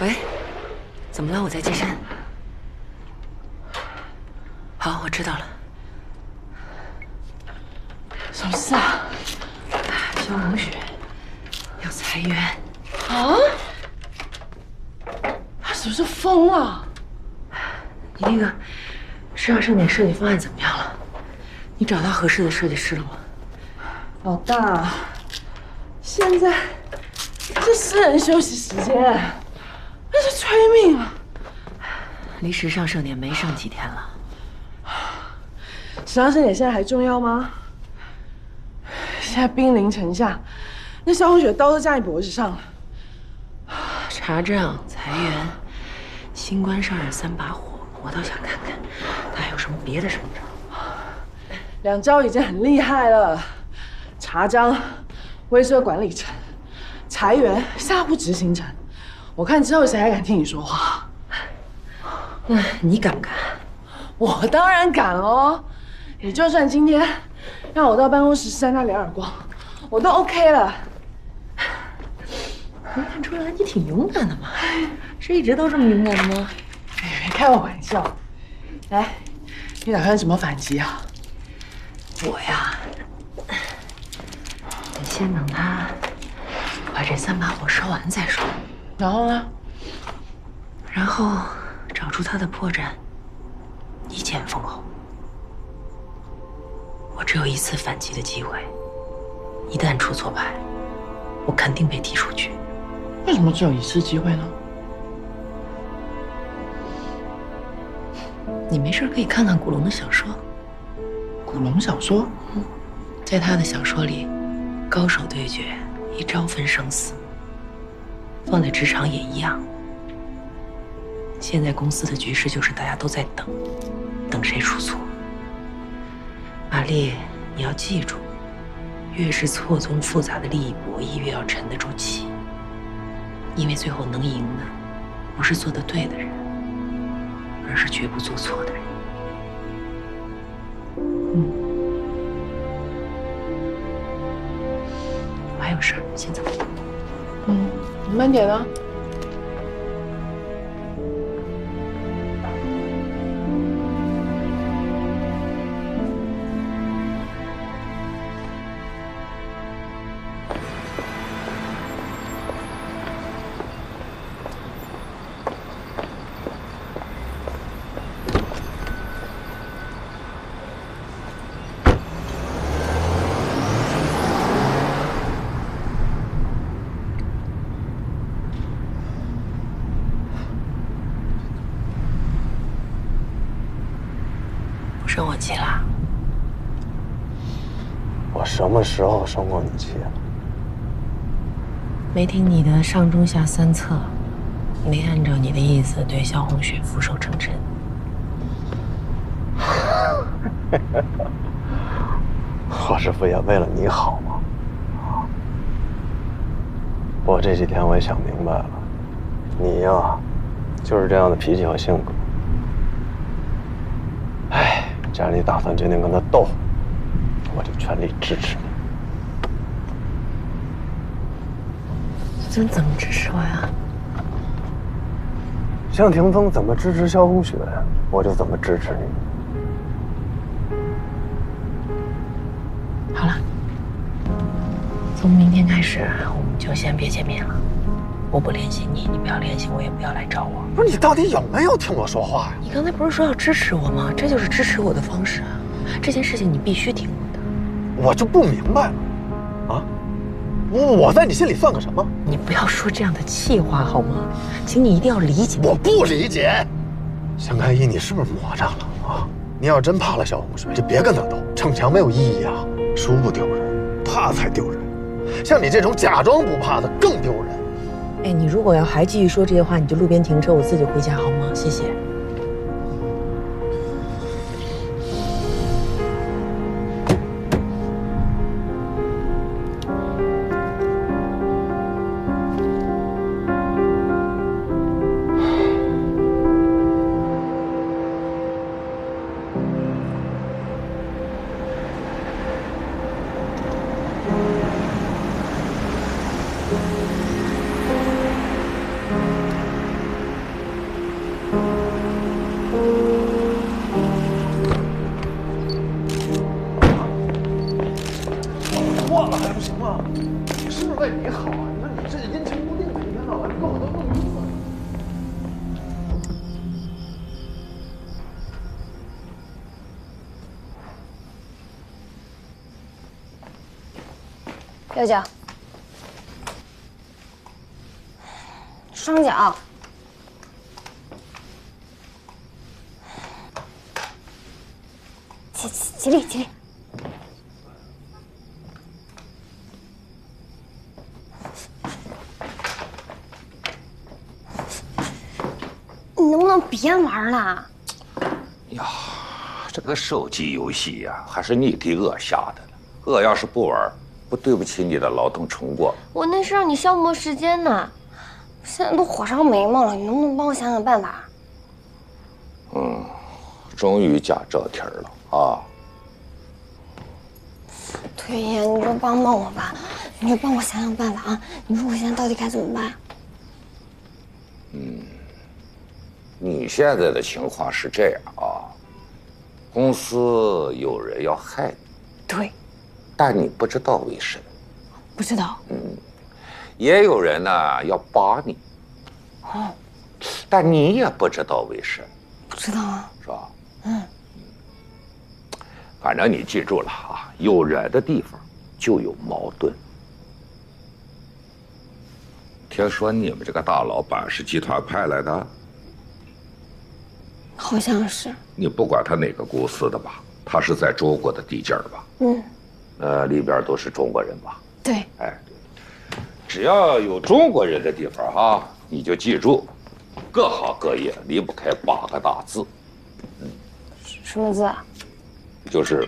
喂，怎么了？我在接山。好，我知道了。什么事啊？肖红雪要裁员啊？他是不是疯了？你那个12盛典设计方案怎么样了？你找到合适的设计师了吗？老大，现在是私人休息时间。那是催命啊！离时尚盛典没剩几天了。时尚盛典现在还重要吗？现在兵临城下，那萧红雪刀都架你脖子上了。查账、裁员、新官上任3把火，我倒想看看他还有什么别的什么招。 2招已经很厉害了，查账、威慑管理层、裁员、吓唬执行层。我看之后谁还敢听你说话？那你敢不敢？我当然敢哦！你就算今天让我到办公室扇他2耳光，我都 OK 了。能看出来你挺勇敢的嘛？是一直都这么勇敢的吗？哎，别开我玩笑。来，你打算怎么反击啊？我呀，得先等他把这3把火烧完再说。然后呢？然后找出他的破绽，一剑封喉。我只有一次反击的机会，一旦出错牌，我肯定被踢出去。为什么只有一次机会呢？你没事可以看看古龙的小说。古龙小说？在他的小说里，高手对决一招分生死。放在职场也一样。现在公司的局势就是大家都在等，等谁出错。玛丽，你要记住，越是错综复杂的利益博弈，越要沉得住气。因为最后能赢的，不是做得对的人，而是绝不做错的人。我还有事儿，先走。你慢点啊。生我气了？我什么时候生过你气了？没听你的上中下三策，没按照你的意思对萧红雪俯首称臣。我这不也为了你好吗？不过这几天我也想明白了，你呀，就是这样的脾气和性格。哎，既然你打算决定跟他斗，我就全力支持你。你怎么支持我呀？向霆锋怎么支持萧红雪，我就怎么支持你。好了，从明天开始，我们就先别见面了。我不联系你，你不要联系我，也不要来找我。不是你到底有没有听我说话呀？你刚才不是说要支持我吗？这就是支持我的方式啊！这件事情你必须听我的。我就不明白了，啊，我在你心里算个什么？你不要说这样的气话好吗？请你一定要理解。我不理解。向开一，你是不是魔怔了啊？你要真怕了萧红水，就别跟他斗，逞强没有意义啊，输不丢人，怕才丢人。像你这种假装不怕的更丢人。哎，你如果要还继续说这些话，你就路边停车，我自己回家好吗？谢谢。错了还不行吗？是不是为你好啊？你说你这阴晴不定的，一天到晚跟我都弄晕了。右脚，双脚，起立，起立。你能不能别玩了？呀，这个手机游戏呀，还是你给我下的呢。我要是不玩，不对不起你的劳动成果。我那是让你消磨时间呢，现在都火烧眉毛了，你能不能帮我想想办法？终于加这题了啊！推爷，你就帮帮我吧，你就帮我想想办法啊！你说我现在到底该怎么办？你现在的情况是这样啊，公司有人要害你，对，但你不知道为什么。不知道。也有人呢要扒你，哦，但你也不知道为什么。不知道啊。是吧？反正你记住了啊，有人的地方就有矛盾。听说你们这个大老板是集团派来的？好像是。你不管他哪个公司的吧，他是在中国的地界儿吧？里边都是中国人吧？对。哎，只要有中国人的地方哈，你就记住，各行各业离不开8个大字。什么字啊？就是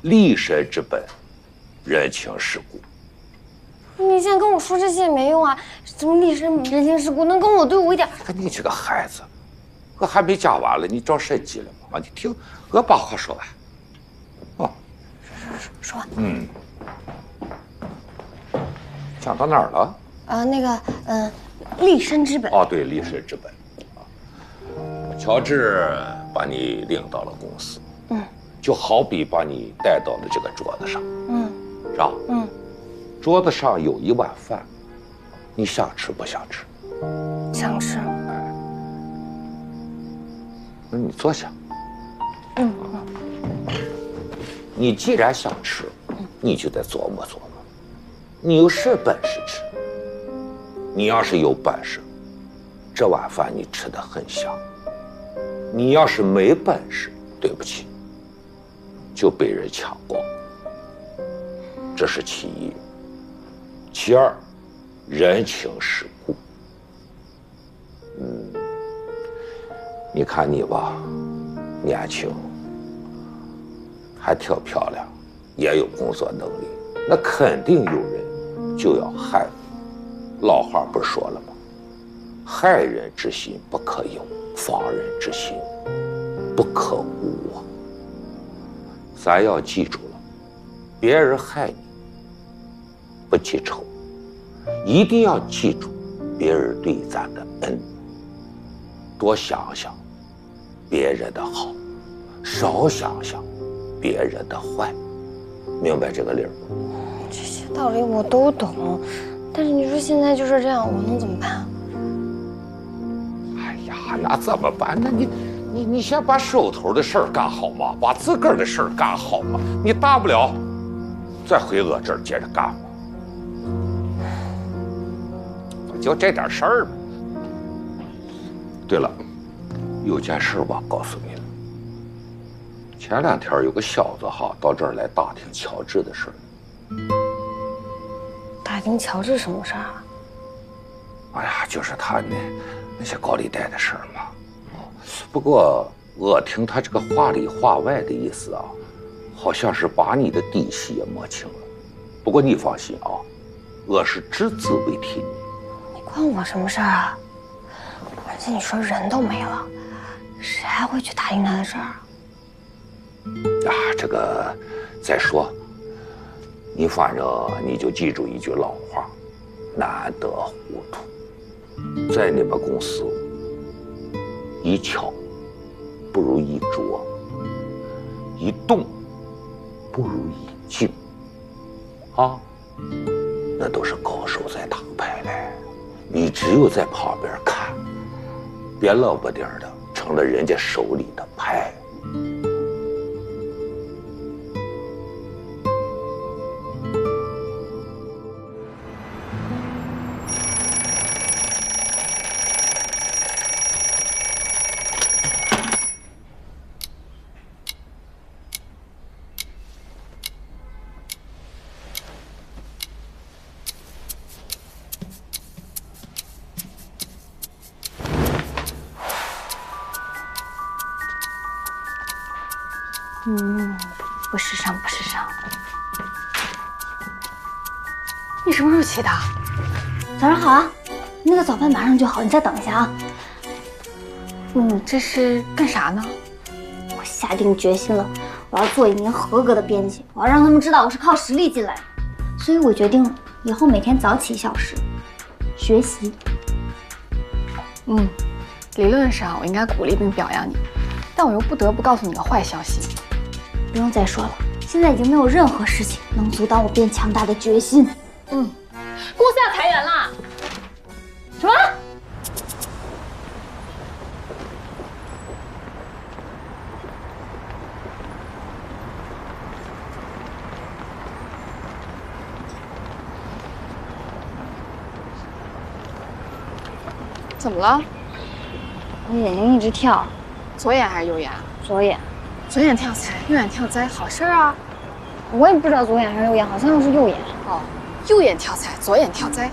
立身之本，人情世故。你现在跟我说这些也没用啊！什么立身人情世故，能跟我对我一点？你这个孩子，我还没讲完了，你着神急了吗？你听，我把话说完。说吧。讲到哪儿了？立身之本。哦，对，立身之本。乔治把你领到了公司，就好比把你带到了这个桌子上，是吧？桌子上有一碗饭，你想吃不想吃？想吃。那你坐下。你既然想吃，你就得琢磨琢磨，你有什本事吃？你要是有本事，这碗饭你吃得很香；你要是没本事，对不起，就被人抢光，这是其一。其二，人情世故。你看你吧，年轻，还挺漂亮，也有工作能力，那肯定有人就要害你。老话不是说了吗？害人之心不可有，防人之心不可无啊。咱要记住了，别人害你不记仇，一定要记住别人对咱的恩，多想想别人的好，少想想别人的坏，明白这个理儿吗？这些道理我都懂，但是你说现在就是这样，我能怎么办？哎呀，那怎么办？那你先把手头的事儿干好嘛，把自个儿的事儿干好嘛，你大不了再回我这儿接着干嘛，就这点事儿嘛。对了，有件事我告诉你了，前2天有个小子哈到这儿来打听乔治的事儿。打听乔治什么事儿啊？哎呀，就是他那些高利贷的事儿嘛。不过我听他这个话里话外的意思啊，好像是把你的底细也摸清了。不过你放心啊，我是只字未提你。你关我什么事儿啊？而且你说人都没了，谁还会去打听他的事儿啊？这个再说，你反正你就记住一句老话，难得糊涂。在你们公司，一巧不如一拙，一动不如一静，啊，那都是高手在打牌嘞。你只有在旁边看，别冷不丁的成了人家手里的牌。不时尚，不时尚。你什么时候起的？早上好啊，那个早饭马上就好，你再等一下啊。你这是干啥呢？我下定决心了，我要做一名合格的编辑，我要让他们知道我是靠实力进来的。所以我决定了，以后每天早起1小时学习。理论上我应该鼓励并表扬你，但我又不得不告诉你个坏消息。不用再说了，现在已经没有任何事情能阻挡我变强大的决心。公司要裁员了。什么？怎么了？我眼睛一直跳。左眼还是右眼？左眼。左眼跳财，右眼跳灾，好事啊！我也不知道左眼还是右眼，好像是右眼。哦，右眼跳财，左眼跳灾，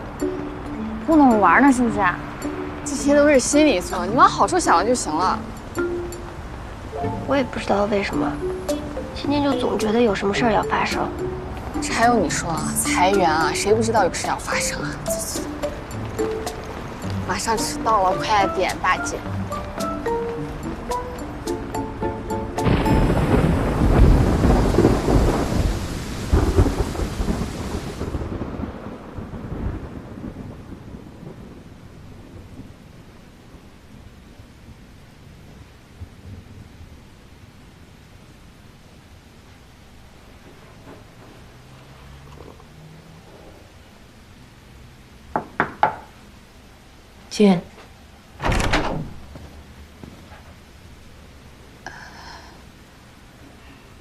糊弄我玩呢是不是？这些都是心理作，你往好处想了就行了。我也不知道为什么，今天就总觉得有什么事儿要发生。这还用你说啊？裁员啊，谁不知道有事要发生啊？马上迟到了，快点，大姐。俊，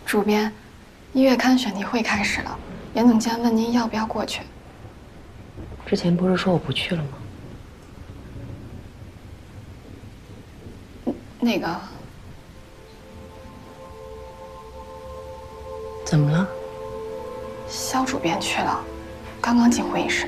主编，1月刊选题会开始了，严总监问您要不要过去。之前不是说我不去了吗？那个，怎么了？肖主编去了，刚刚进会议室。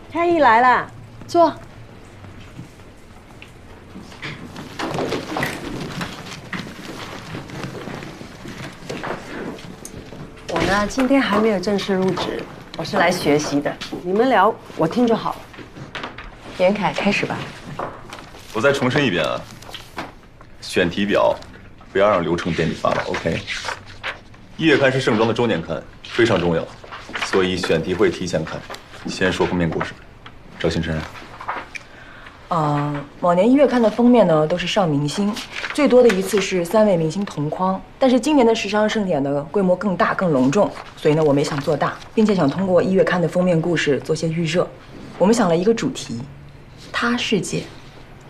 太医来了，坐。我呢，今天还没有正式入职，我是来学习的。你们聊，我听就好了。严凯，开始吧。我再重申一遍啊，选题表不要让流程点你发了 ，OK？ 1月刊是盛装的周年刊，非常重要，所以选题会提前看。先说封面故事，赵星辰。往年1月刊的封面呢都是上明星，最多的一次是3位明星同框。但是今年的时尚盛典的规模更大更隆重，所以呢我们也想做大，并且想通过1月刊的封面故事做些预热。我们想了一个主题，他世界，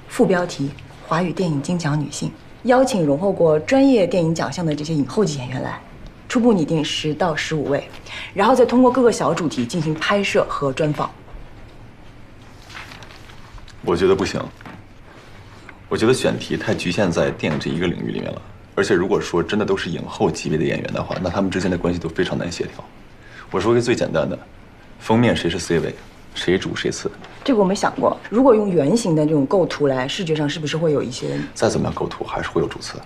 副标题华语电影金奖女性，邀请荣获过专业电影奖项的这些影后级演员来，初步拟定10到15位，然后再通过各个小主题进行拍摄和专访。我觉得不行，我觉得选题太局限在电影这一个领域里面了。而且如果说真的都是影后级别的演员的话，那他们之间的关系都非常难协调。我说一个最简单的，封面谁是 C 位，谁主谁次。这个我没想过，如果用圆形的这种构图来，视觉上是不是会有一些？再怎么样构图还是会有主次。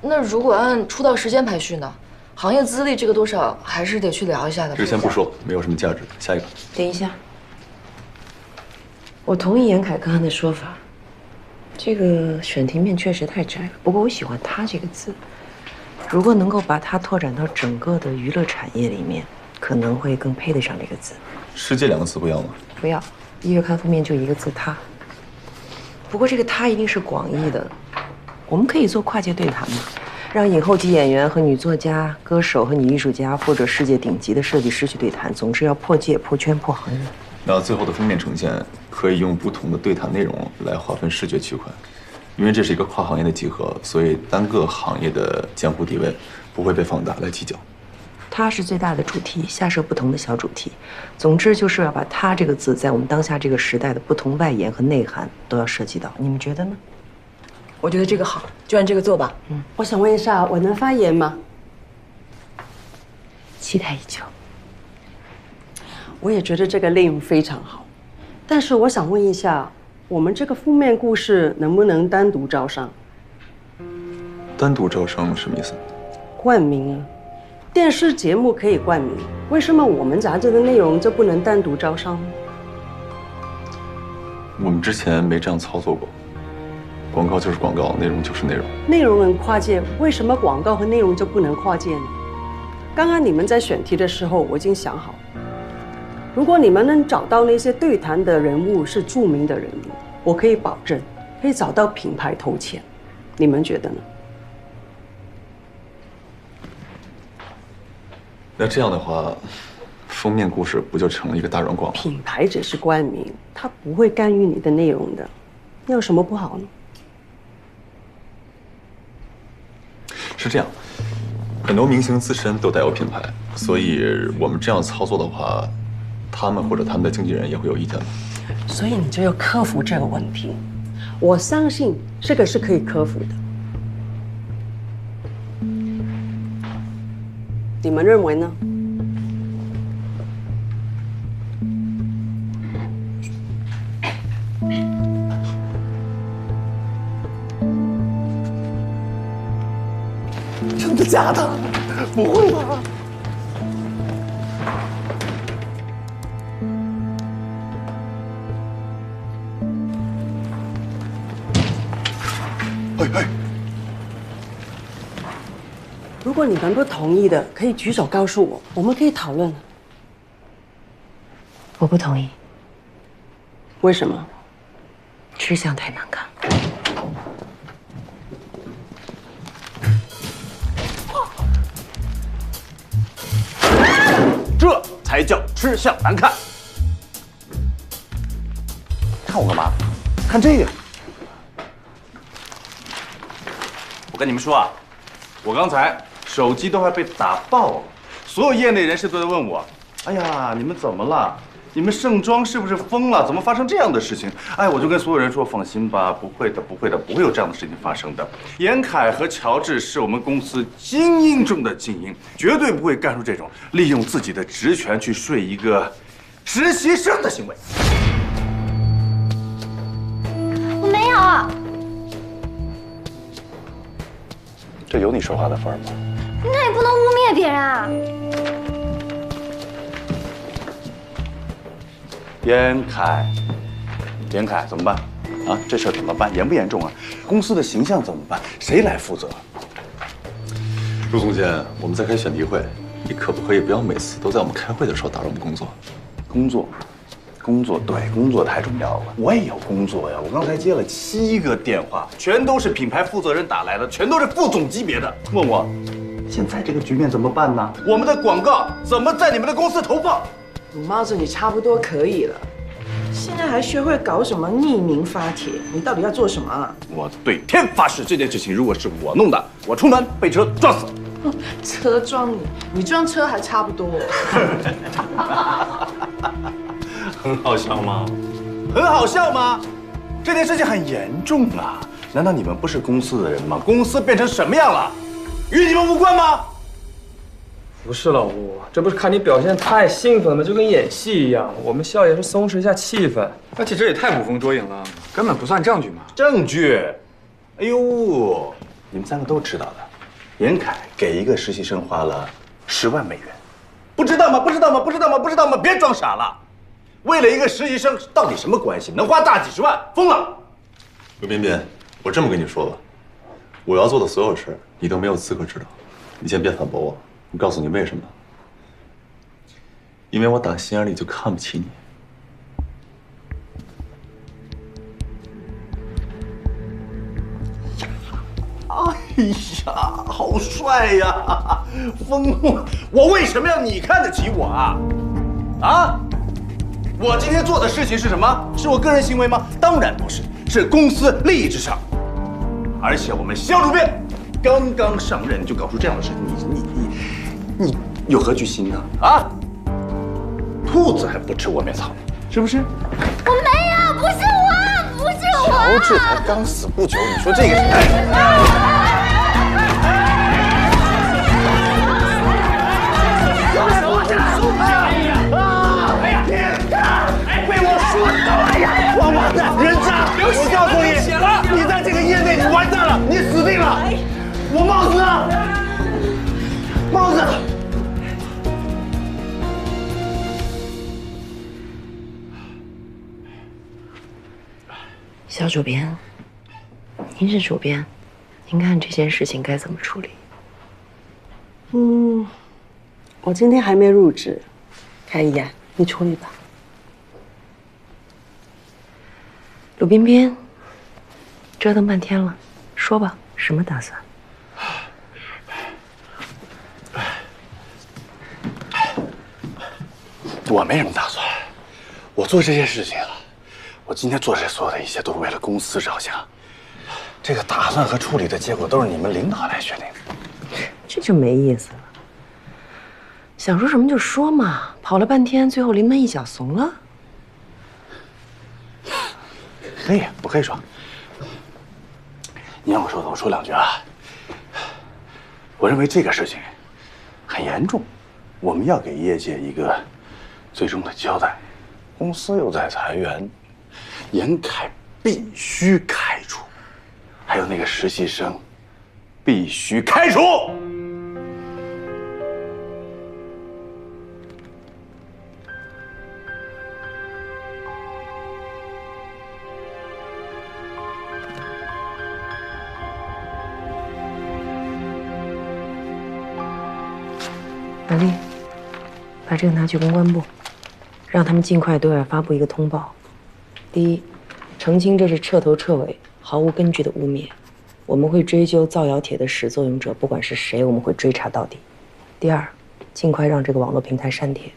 那如果按出道时间排序呢？行业资历这个多少还是得去聊一下的。这个先不说，没有什么价值。下一个。等一下，我同意严凯刚刚的说法，这个选题面确实太窄了。不过我喜欢“他”这个字，如果能够把它拓展到整个的娱乐产业里面，可能会更配得上这个字。世界2个字不要吗？不要，1月刊封面就一个字“他”。不过这个“他”一定是广义的，我们可以做跨界对谈嘛，让影后级演员和女作家、歌手和女艺术家，或者世界顶级的设计师去对谈，总之要破界、破圈、破行业。那最后的封面呈现可以用不同的对谈内容来划分视觉区块，因为这是一个跨行业的集合，所以单个行业的江湖地位不会被放大来计较。它是最大的主题，下设不同的小主题。总之就是要把“它”这个字在我们当下这个时代的不同外延和内涵都要涉及到。你们觉得呢？我觉得这个好，就按这个做吧。我想问一下，我能发言吗？期待已久。我也觉得这个内容非常好，但是我想问一下，我们这个封面故事能不能单独招商？单独招商什么意思？冠名啊，电视节目可以冠名，为什么我们杂志的内容就不能单独招商呢？我们之前没这样操作过，广告就是广告，内容就是内容。内容能跨界，为什么广告和内容就不能跨界呢？刚刚你们在选题的时候，我已经想好，如果你们能找到那些对谈的人物是著名的人物，我可以保证可以找到品牌投钱，你们觉得呢？那这样的话，封面故事不就成了一个大软广？品牌只是冠名，它不会干预你的内容的，那有什么不好呢？是这样，很多明星自身都带有品牌，所以我们这样操作的话，他们或者他们的经纪人也会有意见的。所以你就要克服这个问题，我相信这个是可以克服的。你们认为呢？真的假的？不会吧？哎！如果你们不同意的，可以举手告诉我，我们可以讨论。我不同意。为什么？吃相太难看。这才叫吃相难看。看我干嘛？看这个。我跟你们说啊，我刚才手机都快被打爆了，所有业内人士都在问我：“哎呀，你们怎么了？你们盛装是不是疯了？怎么发生这样的事情？”哎，我就跟所有人说：“放心吧，不会的，不会的，不会有这样的事情发生的。严凯和乔治是我们公司精英中的精英，绝对不会干出这种利用自己的职权去睡一个实习生的行为。”我没有。这有你说话的份儿吗？那也不能污蔑别人啊！严凯怎么办？啊，这事儿怎么办？严不严重啊？公司的形象怎么办？谁来负责？陆总监，我们在开选题会，你可不可以不要每次都在我们开会的时候打扰我们工作？工作，对，工作太重要了。我也有工作呀，我刚才接了7个电话，全都是品牌负责人打来的，全都是副总级别的，问我现在这个局面怎么办呢？我们的广告怎么在你们的公司投放？鲁帽子，你差不多可以了。现在还学会搞什么匿名发帖？你到底要做什么啊？我对天发誓，这件事情如果是我弄的，我出门被车撞死。车撞你，你撞车还差不多。很好笑吗？很好笑吗？这件事情很严重啊！难道你们不是公司的人吗？公司变成什么样了，与你们无关吗？不是老吴，这不是看你表现太兴奋了吗？就跟演戏一样，我们笑也是松弛一下气氛。而且这也太捕风捉影了，根本不算证据嘛。证据？哎呦，你们3个都知道的。严凯给一个实习生花了10万美元，不知道吗？不知道吗？不知道吗？不知道吗？别装傻了。为了一个实习生，到底什么关系？能花大几十万？疯了！刘彬彬，我这么跟你说吧，我要做的所有事，你都没有资格知道。你先别反驳我，我告诉你为什么？因为我打心眼里就看不起你。哎呀，好帅呀！疯了！我为什么要你看得起我啊？啊？我今天做的事情是什么？是我个人行为吗？当然不是，是公司利益至上。而且我们肖主编刚刚上任就搞出这样的事情，你有何居心呢？啊？兔子还不吃窝面草，是不是？我没有，不是我，不是我。乔治才刚死不久，你说这个是？王八蛋，人渣！我告诉你，你在这个业内你完蛋了，你死定了！我帽子呢？帽子！肖主编，您是主编，您看这件事情该怎么处理？我今天还没入职，凯姨呀，你处理吧。鲁彬彬，折腾半天了，说吧，什么打算？我没什么打算，我做这些事情，我今天做这所有的一切都是为了公司着想。这个打算和处理的结果都是你们领导来决定的，这就没意思了。想说什么就说嘛，跑了半天，最后临门一脚怂了。可以，我可以说。你让我说的，我说2句啊。我认为这个事情很严重，我们要给业界一个最终的交代。公司又在裁员，严凯必须开除，还有那个实习生必须开除。马丽，把这个拿去公关部，让他们尽快对外发布一个通报。第一，澄清这是彻头彻尾、毫无根据的污蔑，我们会追究造谣帖的始作俑者，不管是谁，我们会追查到底。第二，尽快让这个网络平台删帖，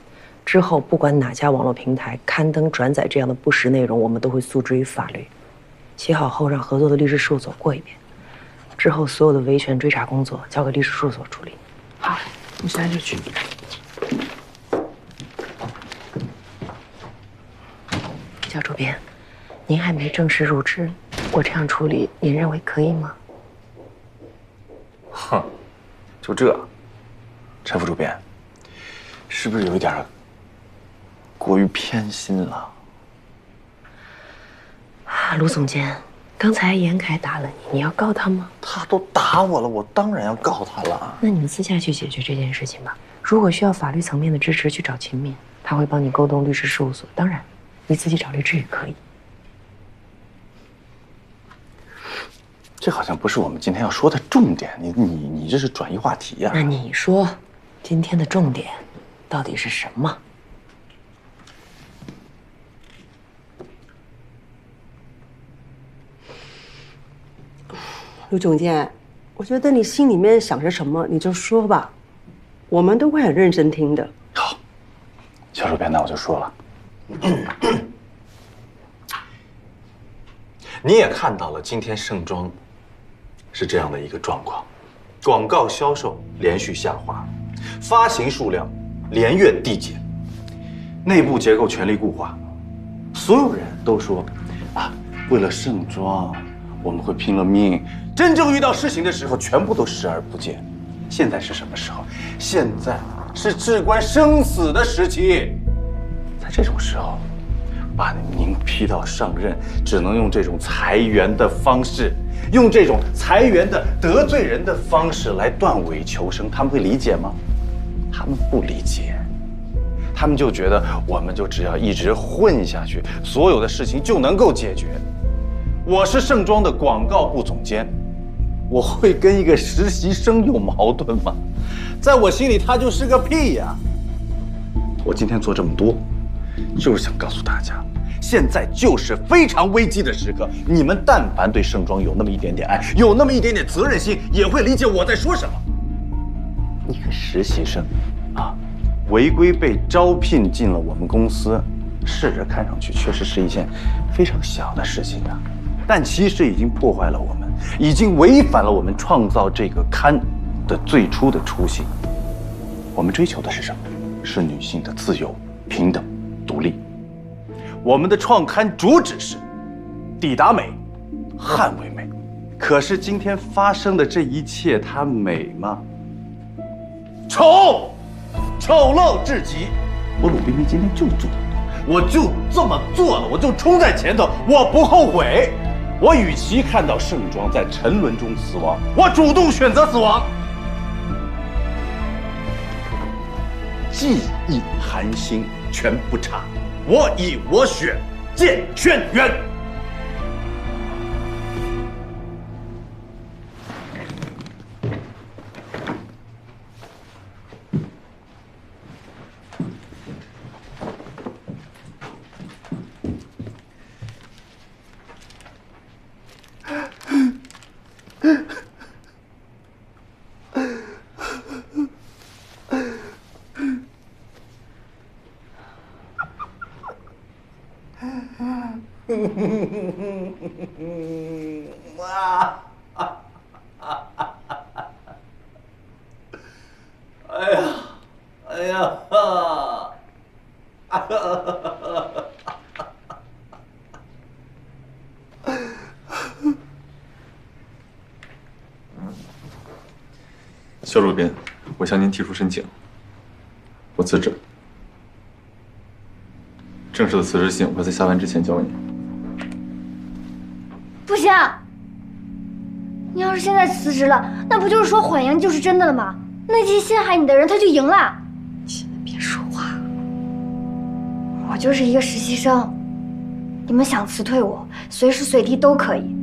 之后不管哪家网络平台刊登、转载这样的不实内容，我们都会诉之于法律。写好后让合作的律师事务所过一遍，之后所有的维权追查工作交给律师事务所处理。好，我现在就去。肖主编，您还没正式入职，我这样处理，您认为可以吗？哼，就这，陈副主编，是不是有一点过于偏心了？啊，卢总监，刚才严凯打了你，你要告他吗？他都打我了，我当然要告他了。那你们私下去解决这件事情吧。如果需要法律层面的支持，去找秦敏，他会帮你沟通律师事务所。当然，你自己找律师也可以。这好像不是我们今天要说的重点，你这是转移话题呀。那你说，今天的重点到底是什么？卢总监，我觉得你心里面想着什么你就说吧，我们都会很认真听的。好，肖主编，那我就说了。你也看到了，今天盛庄是这样的一个状况，广告销售连续下滑，发行数量连月递减，内部结构权力固化，所有人都说啊，为了盛庄我们会拼了命，真正遇到事情的时候全部都视而不见。现在是什么时候？现在是至关生死的时期，在这种时候把您批到上任，只能用这种裁员的方式，用这种裁员的得罪人的方式来断尾求生，他们会理解吗？他们不理解，他们就觉得我们就只要一直混下去，所有的事情就能够解决。我是盛庄的广告部总监，我会跟一个实习生有矛盾吗？在我心里，他就是个屁呀！我今天做这么多，就是想告诉大家，现在就是非常危机的时刻。你们但凡对盛庄有那么一点点爱，有那么一点点责任心，也会理解我在说什么。一个实习生，啊，违规被招聘进了我们公司，试着看上去确实是一件非常小的事情啊，但其实已经破坏了我们，已经违反了我们创造这个刊的最初的初心。我们追求的是什么？是女性的自由、平等、独立。我们的创刊主旨是抵达美，捍卫美。可是今天发生的这一切，它美吗？丑陋至极。我鲁冰冰今天就做得到，我就这么做了，我就冲在前头，我不后悔。我与其看到盛庄在沉沦中死亡，我主动选择死亡。技艺寒心全不差，我以我血见轩辕。哎呀！肖主编，我向您提出申请，我辞职。正式的辞职信我会在下班之前交给你。不行，你要是现在辞职了，那不就是说谎言就是真的了吗？那些陷害你的人他就赢了。现在别说话。我就是一个实习生，你们想辞退我，随时随地都可以，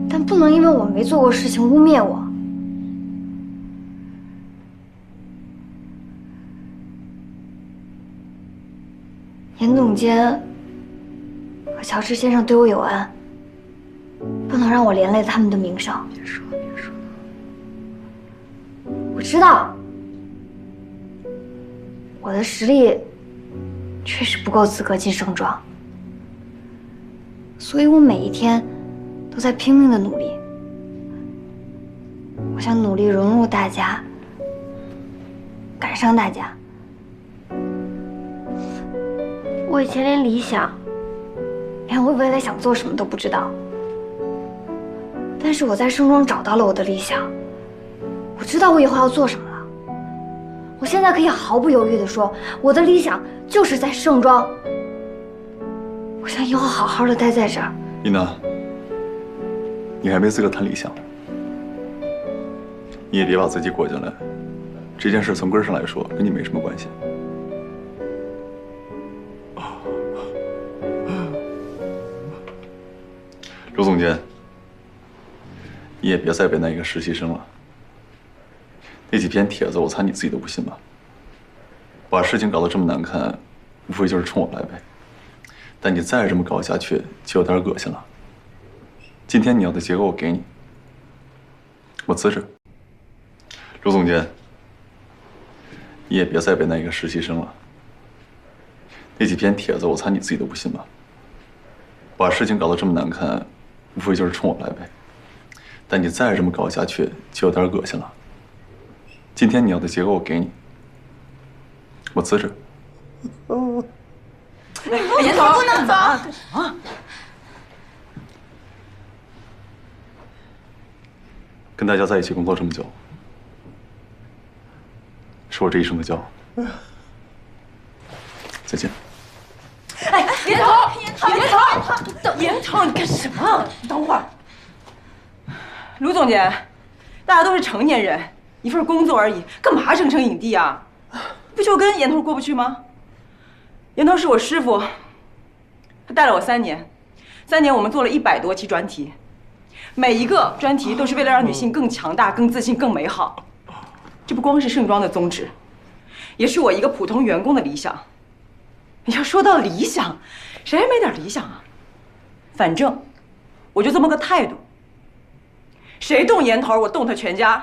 但不能因为我没做过事情污蔑我。严总监和乔治先生对我有恩，不能让我连累他们的名声。别说。我知道，我的实力确实不够资格进盛庄，所以我每一天都在拼命的努力。我想努力融入大家，赶上大家。我以前连理想，连我未来想做什么都不知道。但是我在盛庄找到了我的理想，我知道我以后要做什么了。我现在可以毫不犹豫地说，我的理想就是在盛庄。我想以后好好的待在这儿。丽娜，你还没资格谈理想，你也别把自己裹进来。这件事从根上来说跟你没什么关系。周总监，你也别再为那一个实习生了。那几篇帖子，我猜你自己都不信吧？把事情搞得这么难看，无非就是冲我来呗。但你再这么搞下去，就有点恶心了。今天你要的结果我给你，我辞职。周总监，你也别再为那一个实习生了。那几篇帖子，我猜你自己都不信吧？把事情搞得这么难看，无非就是冲我来呗。但你再这么搞下去，就有点恶心了。今天你要的结果我给你，我辞职。严头不能走，干什么？跟大家在一起工作这么久，是我这一生的骄傲。再见。哎，严头，严头，你干什么？你等会儿。卢总监，大家都是成年人，一份工作而已，干嘛争影帝啊？不就跟严头过不去吗？严头是我师傅，他带了我3年，3年我们做了100多期专题，每一个专题都是为了让女性更强大、更自信、更美好。这不光是盛庄的宗旨，也是我一个普通员工的理想。你要说到理想，谁还没点理想啊？反正我就这么个态度。谁动严头，我动他全家；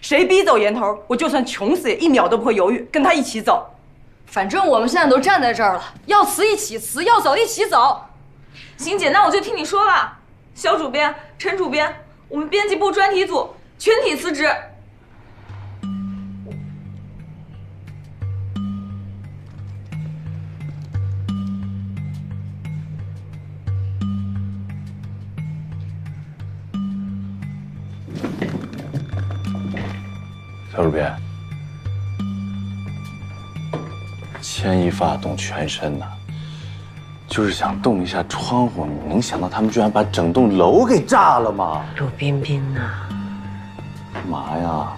谁逼走严头，我就算穷死也1秒都不会犹豫，跟他一起走。反正我们现在都站在这儿了，要辞一起辞，要走一起走。邢姐，那我就听你说了，肖主编、陈主编，我们编辑部专题组全体辞职。肖主编，牵一发动全身呐，就是想动一下窗户，你能想到他们居然把整栋楼给炸了吗？陆彬彬呐，干嘛呀？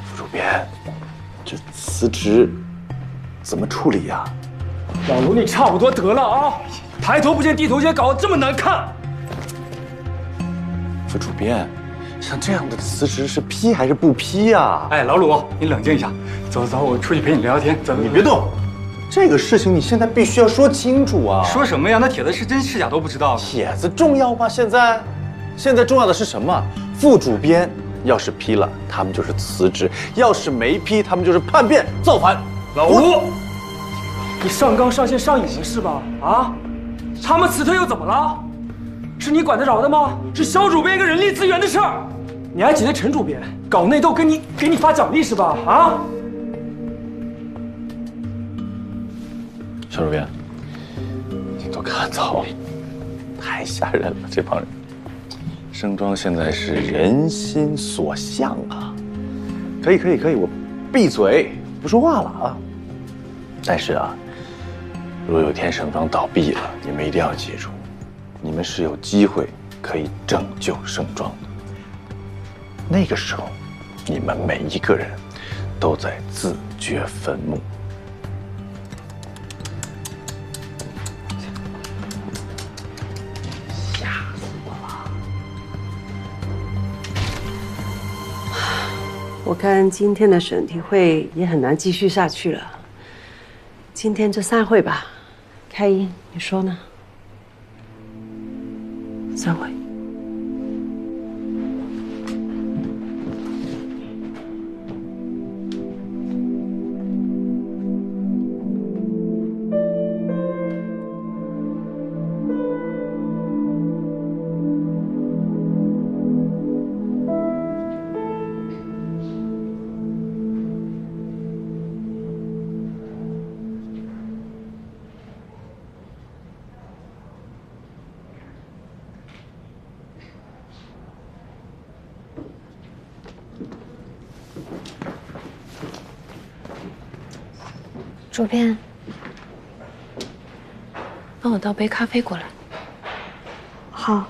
副主编，这辞职怎么处理呀？老卢，你差不多得了啊！抬头不见低头见，搞得这么难看。副主编，像这样的辞职是批还是不批呀？哎，老鲁，你冷静一下，走走，我出去陪你聊聊天。走，你别动，这个事情你现在必须要说清楚啊！说什么呀？那帖子是真是假都不知道。帖子重要吗？现在重要的是什么？副主编要是批了，他们就是辞职；要是没批，他们就是叛变造反。老吴，你上纲上线上瘾了是吧？啊，他们辞退又怎么了？是你管得着的吗？是肖主编一个人力资源的事儿。你还挤兑陈主编搞内斗，给你发奖励是吧？啊！肖主编，你都看走，太吓人了，这帮人。盛庄现在是人心所向啊！可以，我闭嘴不说话了啊！但是啊，如果有天盛庄倒闭了，你们一定要记住，你们是有机会可以拯救盛庄的。那个时候，你们每一个人都在自掘坟墓。吓死我了！我看今天的审题会也很难继续下去了，今天就散会吧。开一，你说呢？散会。主编，帮我倒杯咖啡过来。好。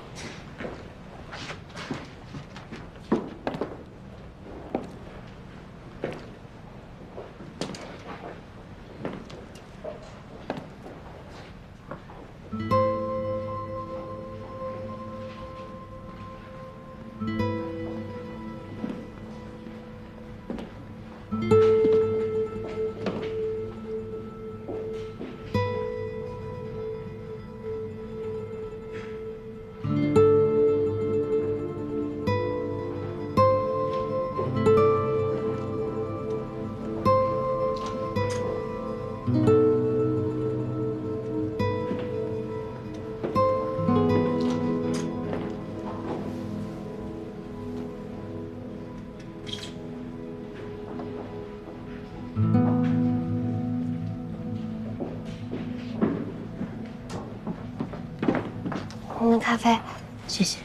您的咖啡，谢谢。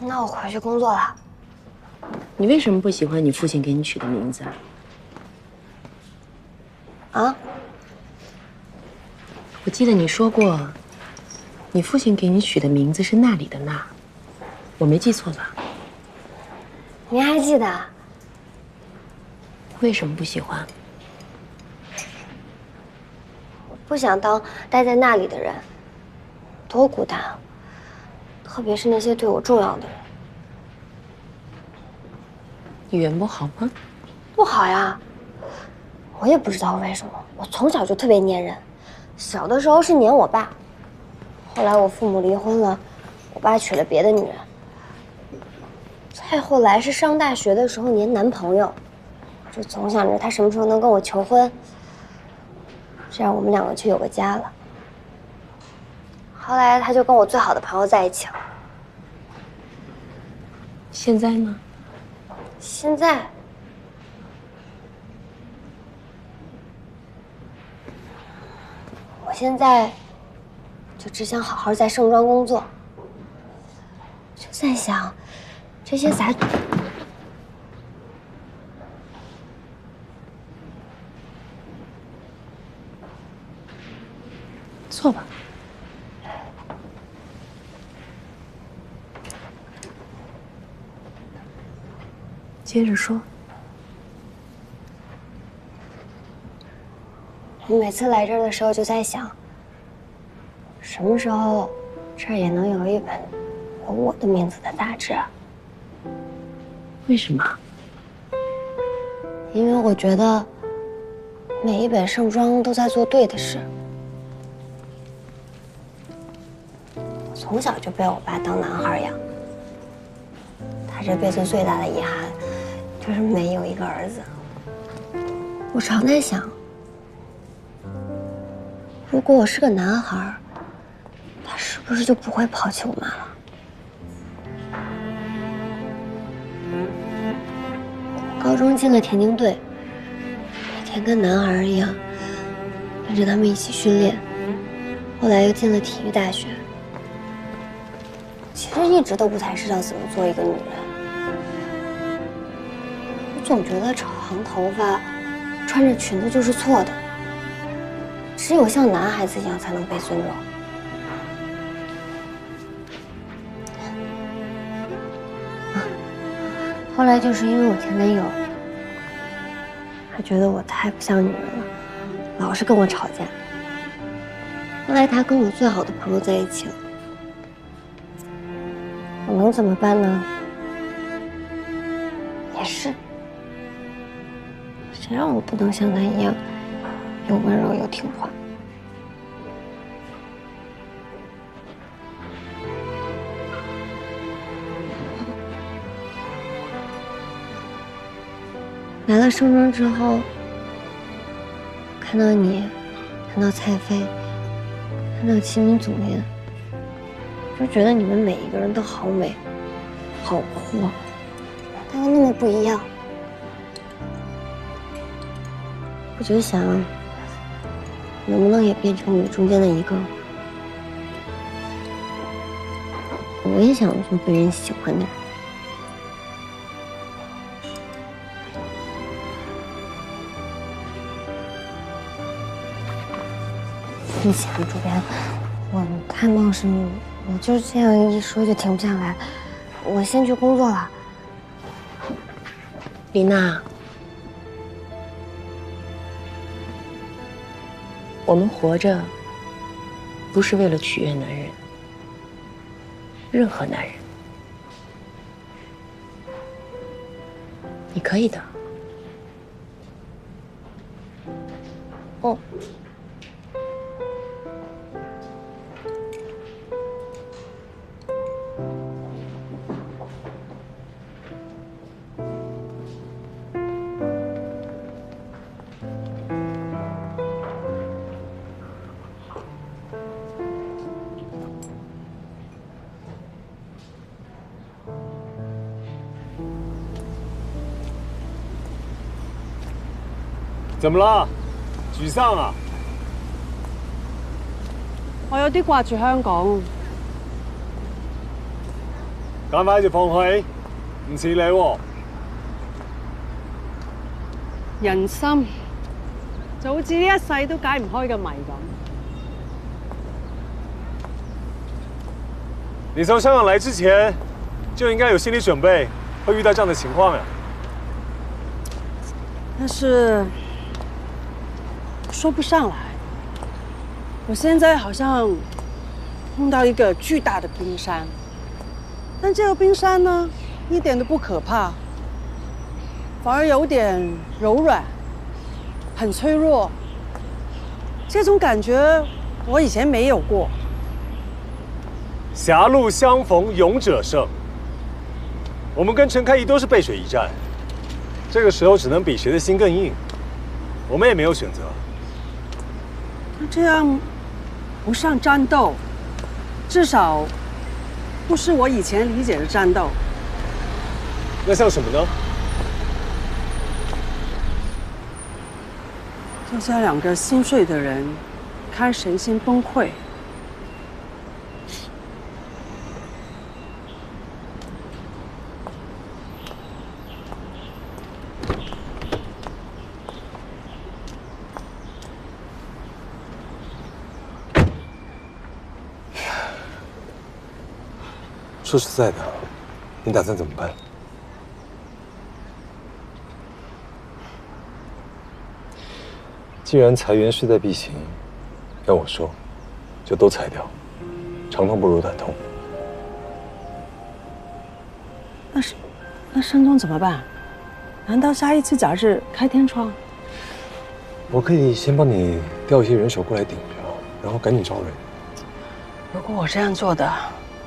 那我回去工作了。你为什么不喜欢你父亲给你取的名字啊？啊？我记得你说过，你父亲给你取的名字是那里的那，我没记错吧？您还记得？为什么不喜欢？我不想当待在那里的人，多孤单啊！特别是那些对我重要的人。语言不好吗？不好呀，我也不知道为什么，我从小就特别粘人。小的时候是粘我爸，后来我父母离婚了，我爸娶了别的女人。再后来是上大学的时候粘男朋友，就总想着他什么时候能跟我求婚，这样我们两个就有个家了。后来他就跟我最好的朋友在一起了。现在呢？现在，我现在就只想好好在盛装工作，就在想这些杂。坐吧。接着说。我每次来这儿的时候就在想，什么时候这儿也能有一本有我的名字的杂志啊？为什么？因为我觉得每一本盛装都在做对的事。我从小就被我爸当男孩养，他这辈子最大的遗憾就是没有一个儿子。我常在想，如果我是个男孩，他是不是就不会抛弃我妈了？高中进了田径队，每天跟男孩一样，跟着他们一起训练。后来又进了体育大学，其实一直都不太知道怎么做一个女人。我总觉得长头发、穿着裙子就是错的，只有像男孩子一样才能被尊重。后来就是因为我前男友，他觉得我太不像女人了，老是跟我吵架。后来他跟我最好的朋友在一起了，我能怎么办呢？也是，谁让我不能像他一样，又温柔又听话？来了盛装之后，看到你，看到蔡飞，看到齐明、祖林，就觉得你们每一个人都好美，好酷，但又那么不一样。我就想，能不能也变成你们中间的一个？我也想做被人喜欢的人。对不起啊，主编，我太冒失了，我就是这样一说就停不下来。我先去工作了。李娜，我们活着不是为了取悦男人，任何男人。你可以的。哦。怎麼啦？住生啊？我有啲掛住香港。咁快就放棄，唔似你喎。人心就好似呢一世都解唔開嘅謎咁。你從香港來之前就應該有心理準備，會遇到這樣的情況呀。但是說不上來，我現在好像碰到一個巨大的冰山，但這個冰山呢，一點都不可怕，反而有點柔軟，很脆弱。這種感覺我以前沒有過。狹路相逢勇者勝，我們跟陳開怡都是背水一戰，這個時候只能比誰的心更硬，我們也沒有選擇。這樣不像戰鬥，至少不是我以前理解的戰鬥。那像什麼呢？就像兩個心碎的人，看誰先崩潰。说实在的，你打算怎么办？既然裁员势在必行，要我说，就都裁掉，长痛不如短痛。那申宗怎么办？难道下一次杂志开天窗？我可以先帮你调一些人手过来顶着，然后赶紧招人。如果我这样做的，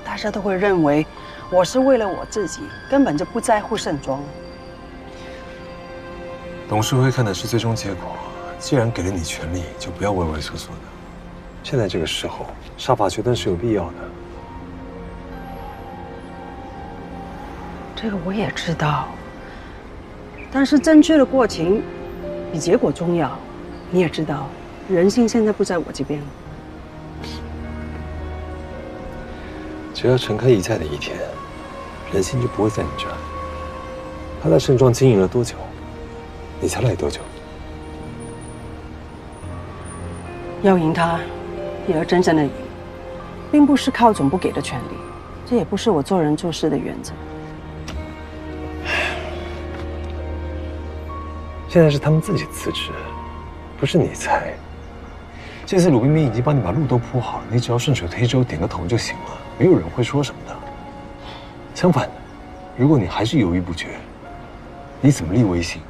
大家都会认为我是为了我自己，根本就不在乎盛装。董事会看的是最终结果，既然给了你权利，就不要畏畏缩缩的。现在这个时候，杀伐决断是有必要的。这个我也知道，但是正确的过程比结果重要。你也知道，人性现在不在我这边。只要陈开怡在的一天，人心就不会在你这儿。他在盛庄经营了多久，你才来多久？要赢他，也要真正的赢，并不是靠总部给的权利，这也不是我做人做事的原则。现在是他们自己辞职，不是你裁。这次鲁冰冰已经帮你把路都铺好了，你只要顺水推舟点个头就行了，没有人会说什么的。相反的，如果你还是犹豫不决，你怎么立威信？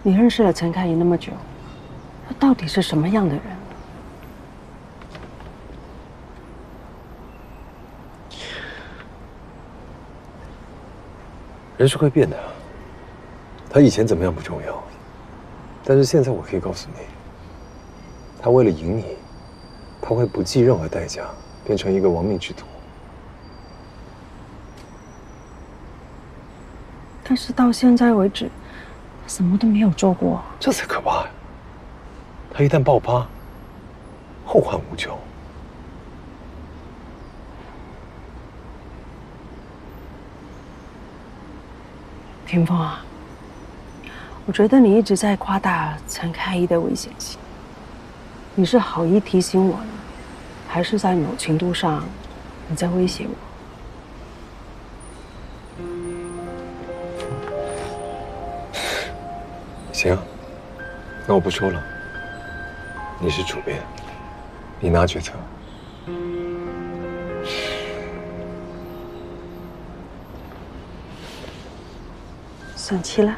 你认识了陈开怡那么久，他到底是什么样的人？人是会变的，他以前怎么样不重要，但是现在我可以告诉你，他为了赢你，他会不计任何代价变成一个亡命之徒。但是到现在为止，什么都没有做过，这才可怕呀！他一旦爆发，后患无穷。霆锋啊，我觉得你一直在夸大陈开一的危险性。你是好意提醒我呢，还是在某程度上你在威胁我？行，那我不说了。你是主编，你拿决策。生气了？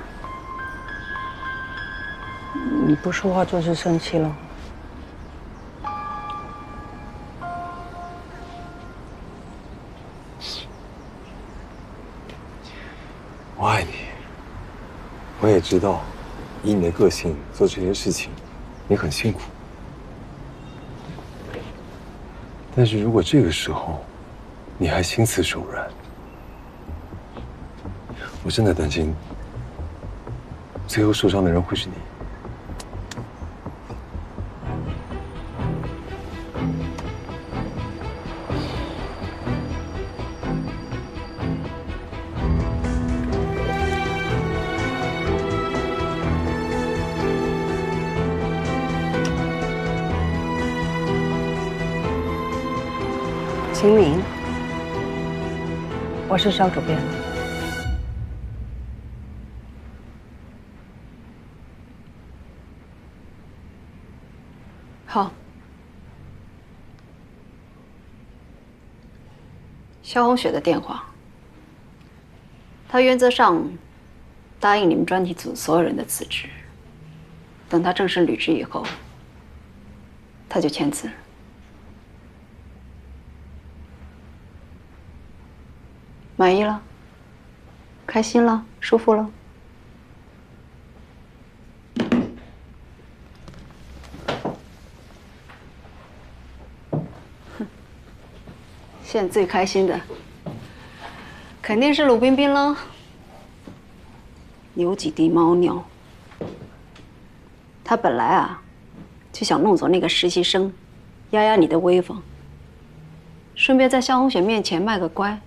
你不说话就是生气了。我爱你，我也知道，以你的个性做这些事情，你很辛苦。但是如果这个时候你还心慈手软，我真的担心，最后受伤的人会是你。秦明，我是肖主编。好。肖红雪的电话，他原则上答应你们专题组所有人的辞职，等他正式履职以后，他就签字。满意了？开心了？舒服了？哼，现在最开心的肯定是鲁冰冰了。有几滴猫尿。他本来啊，就想弄走那个实习生，压压你的威风，顺便在肖红雪面前卖个乖。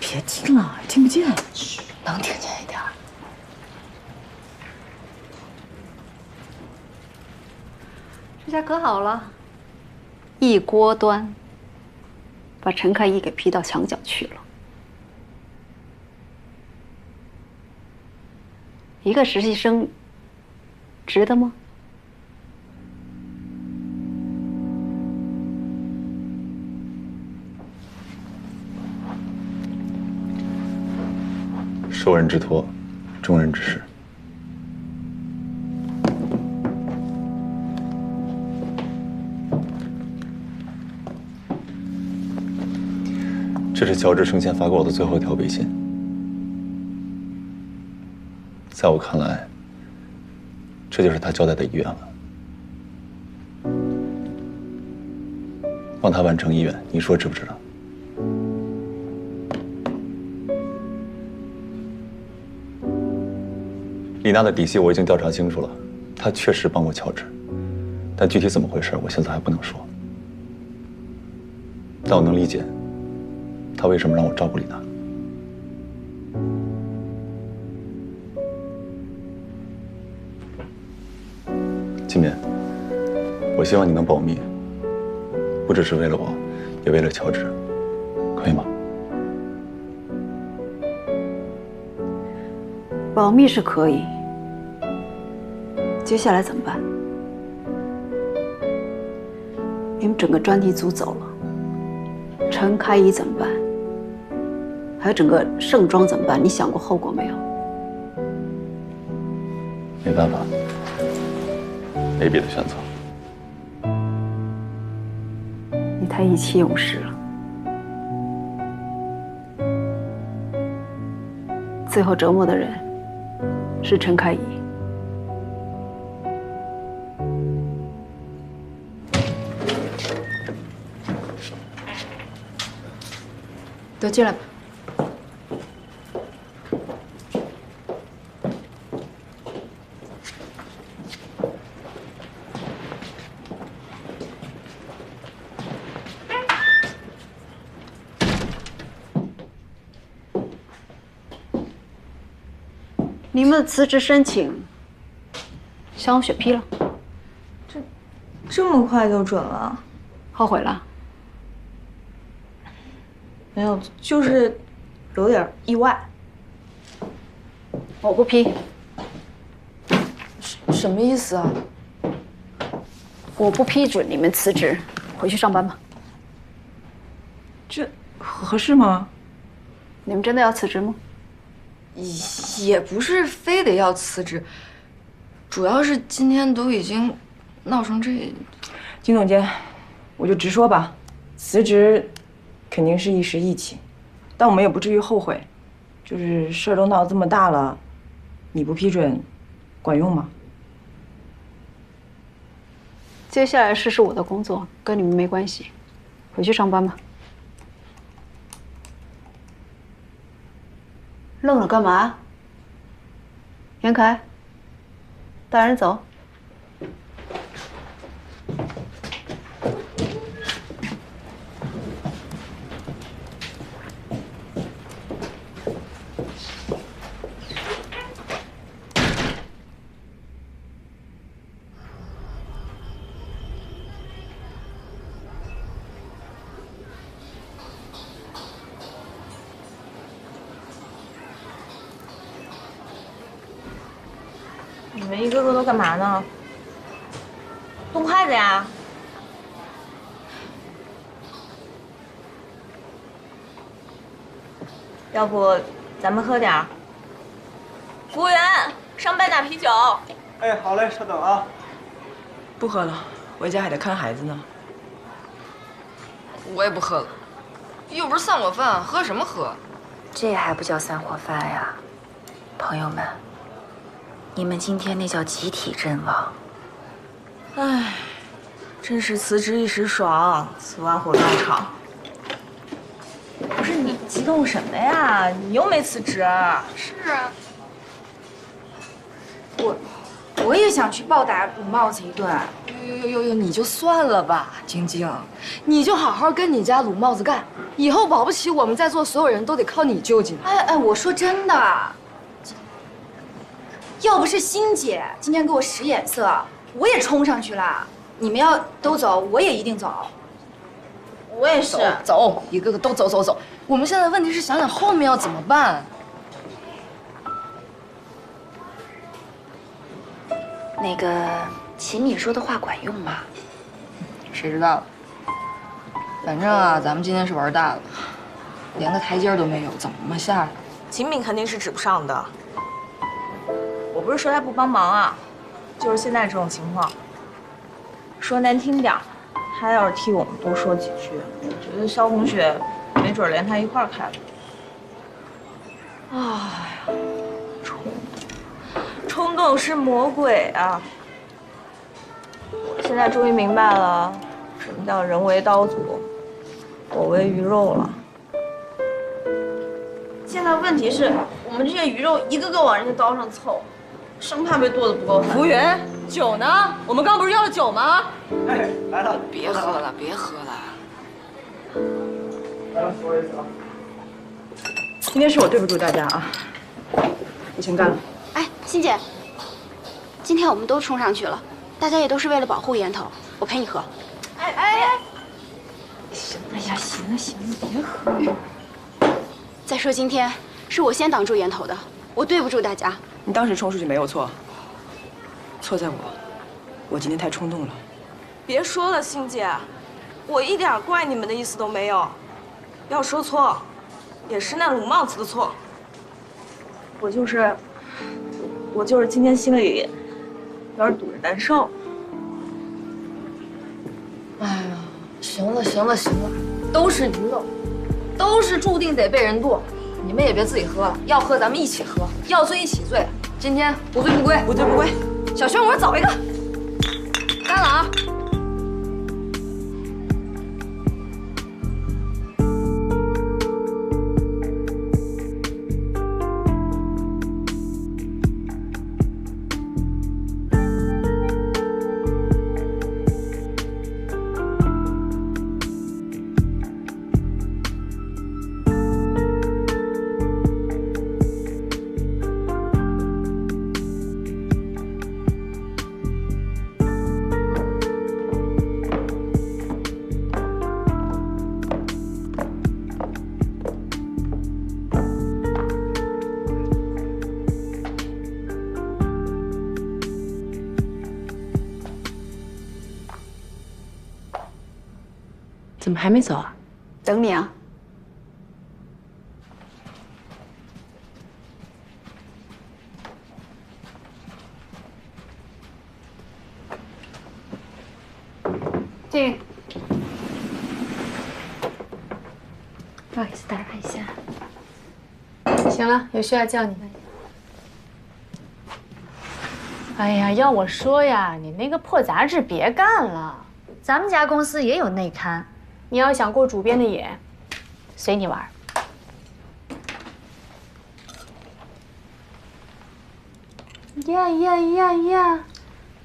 别听了，听不见。嘘，能听见一点。这下可好了，一锅端，把陈开一给批到墙角去了。一个实习生，值得吗？受人之托，忠人之事。这是乔治生前发给我的最后一条微信。在我看来，这就是他交代的遗愿了。帮他完成遗愿，你说值不值得？李娜的底细我已经调查清楚了，她确实帮过乔治，但具体怎么回事，我现在还不能说。但我能理解，她为什么让我照顾李娜。金敏，我希望你能保密，不只是为了我，也为了乔治，可以吗？保密是可以，接下来怎么办？你们整个专题组走了，陈开一怎么办？还有整个盛装怎么办？你想过后果没有？没办法，没别的选择。你太意气用事了，最后折磨的人是陈开一。都进来吧。你们的辞职申请，肖红雪批了。这么快就准了？后悔了？没有，就是有点意外。我不批。什么意思啊？我不批准你们辞职，回去上班吧。这合适吗？你们真的要辞职吗？也不是非得要辞职，主要是今天都已经闹成这。金总监，我就直说吧，辞职肯定是一时义气，但我们也不至于后悔。就是事儿都闹这么大了，你不批准，管用吗？接下来的事是我的工作，跟你们没关系，回去上班吧。愣着干嘛？严凯，带人走。你们一个个都干嘛呢？动筷子呀！要不咱们喝点儿？服务员，上半打啤酒。哎，好嘞，稍等啊。不喝了，回家还得看孩子呢。我也不喝了，又不是散伙饭，喝什么喝？这还不叫散伙饭呀，朋友们，你们今天那叫集体阵亡。唉，真是辞职一时爽，辞完火葬场。不是你激动什么呀？你又没辞职。是啊，我也想去暴打鲁帽子一顿。哟，你就算了吧，晶晶，你就好好跟你家鲁帽子干，以后保不齐我们在座所有人都得靠你救济呢。哎，我说真的，要不是欣姐今天给我使眼色，我也冲上去了。你们要都走，我也一定走。我也是，走，一个个都走。我们现在问题是想想后面要怎么办。那个秦敏说的话管用吗？谁知道？反正啊，咱们今天是玩大了，连个台阶都没有，怎么下来？秦敏肯定是指不上的。我不是说他不帮忙啊，就是现在这种情况，说难听点儿，他要是替我们多说几句，我觉得肖红雪没准连他一块儿开了。哎呀，冲动是魔鬼啊！我现在终于明白了，什么叫人为刀俎，我为鱼肉了。现在问题是我们这些鱼肉一个个往人家刀上凑，生怕被剁得不够惨。服务员，酒呢？我们刚不是要了酒吗？哎，来了。别喝了。来了，不好意思啊。今天是我对不住大家啊，我先干了。哎，欣姐，今天我们都冲上去了，大家也都是为了保护岩头，我陪你喝。哎，行了，别喝。再说今天是我先挡住岩头的，我对不住大家。你当时冲出去没有错，错在我今天太冲动了。别说了，欣姐，我一点怪你们的意思都没有。要说错，也是那鲁帽子的错。我就是今天心里有点堵着难受。哎呀，行了，都是鱼肉，都是注定得被人剁。你们也别自己喝了，要喝咱们一起喝，要醉一起醉。今天不醉不归，不醉不归。小轩，我走一个，干了啊！怎么还没走啊？等你啊。进。不好意思打扰一下。行了，有需要叫你的。哎呀，要我说呀，你那个破杂志别干了。咱们家公司也有内刊，你要想过主编的瘾，随你玩。呀呀呀呀，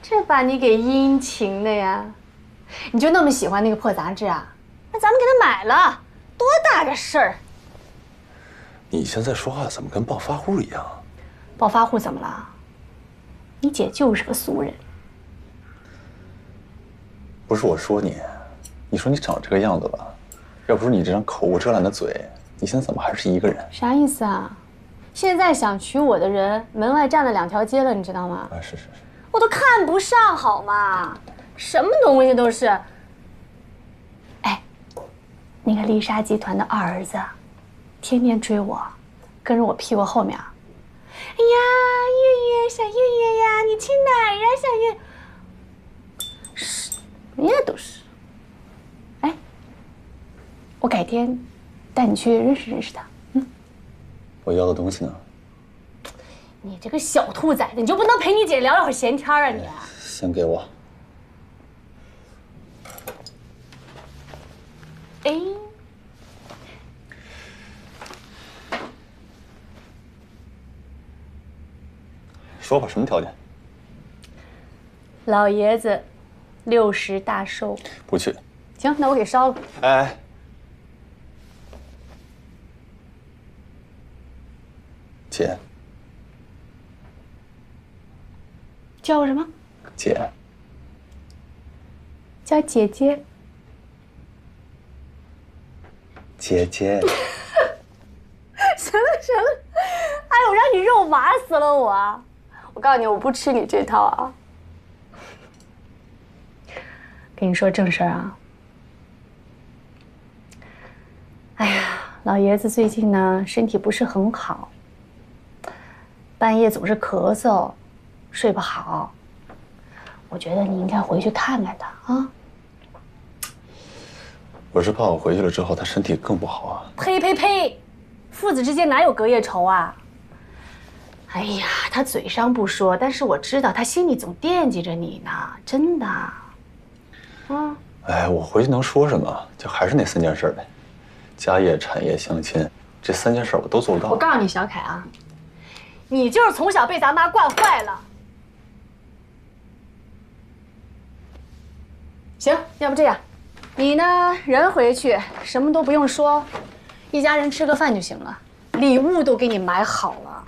这把你给殷勤的呀！你就那么喜欢那个破杂志啊？那咱们给他买了，多大个事儿！你现在说话怎么跟暴发户一样？暴发户怎么了？你姐就是个俗人。不是我说你，你说你长这个样子吧，要不是你这张口无遮拦的嘴，你现在怎么还是一个人？啥意思啊？现在想娶我的人，门外站了2条街了，你知道吗？啊，是。我都看不上，好吗？什么东西都是。哎，那个丽莎集团的二儿子，天天追我，跟着我屁股后面。哎呀，月月，小月月呀，你去哪儿呀，小月？人家都是。哎，我改天带你去认识认识他。我要的东西呢？你这个小兔崽子，你就不能陪你姐聊聊会儿闲天啊你？先给我。哎，说吧，什么条件？老爷子60大寿。不去。行，那我给烧了。哎。姐。叫我什么？姐。叫姐姐。姐姐。行了，哎呦，让你肉麻死了我！我告诉你，我不吃你这套啊。跟你说正事儿啊。哎呀，老爷子最近呢身体不是很好，半夜总是咳嗽，睡不好。我觉得你应该回去看看他啊。我是怕我回去了之后他身体更不好啊。呸呸呸！父子之间哪有隔夜仇啊？哎呀，他嘴上不说，但是我知道他心里总惦记着你呢，真的。啊。哎，我回去能说什么？就还是那3件事呗，家业、产业、相亲，这3件事我都做不到。我告诉你，小凯啊，你就是从小被咱妈惯坏了。行，要不这样，你呢人回去什么都不用说，一家人吃个饭就行了，礼物都给你买好了。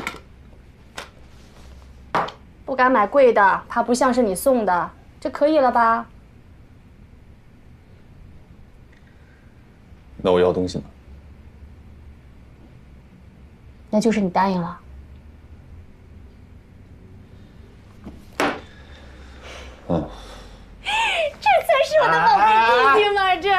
不敢买贵的，怕不像是你送的，这可以了吧？那我要东西呢？那就是你答应了。嗯。这才是我的宝贝弟弟吗？这。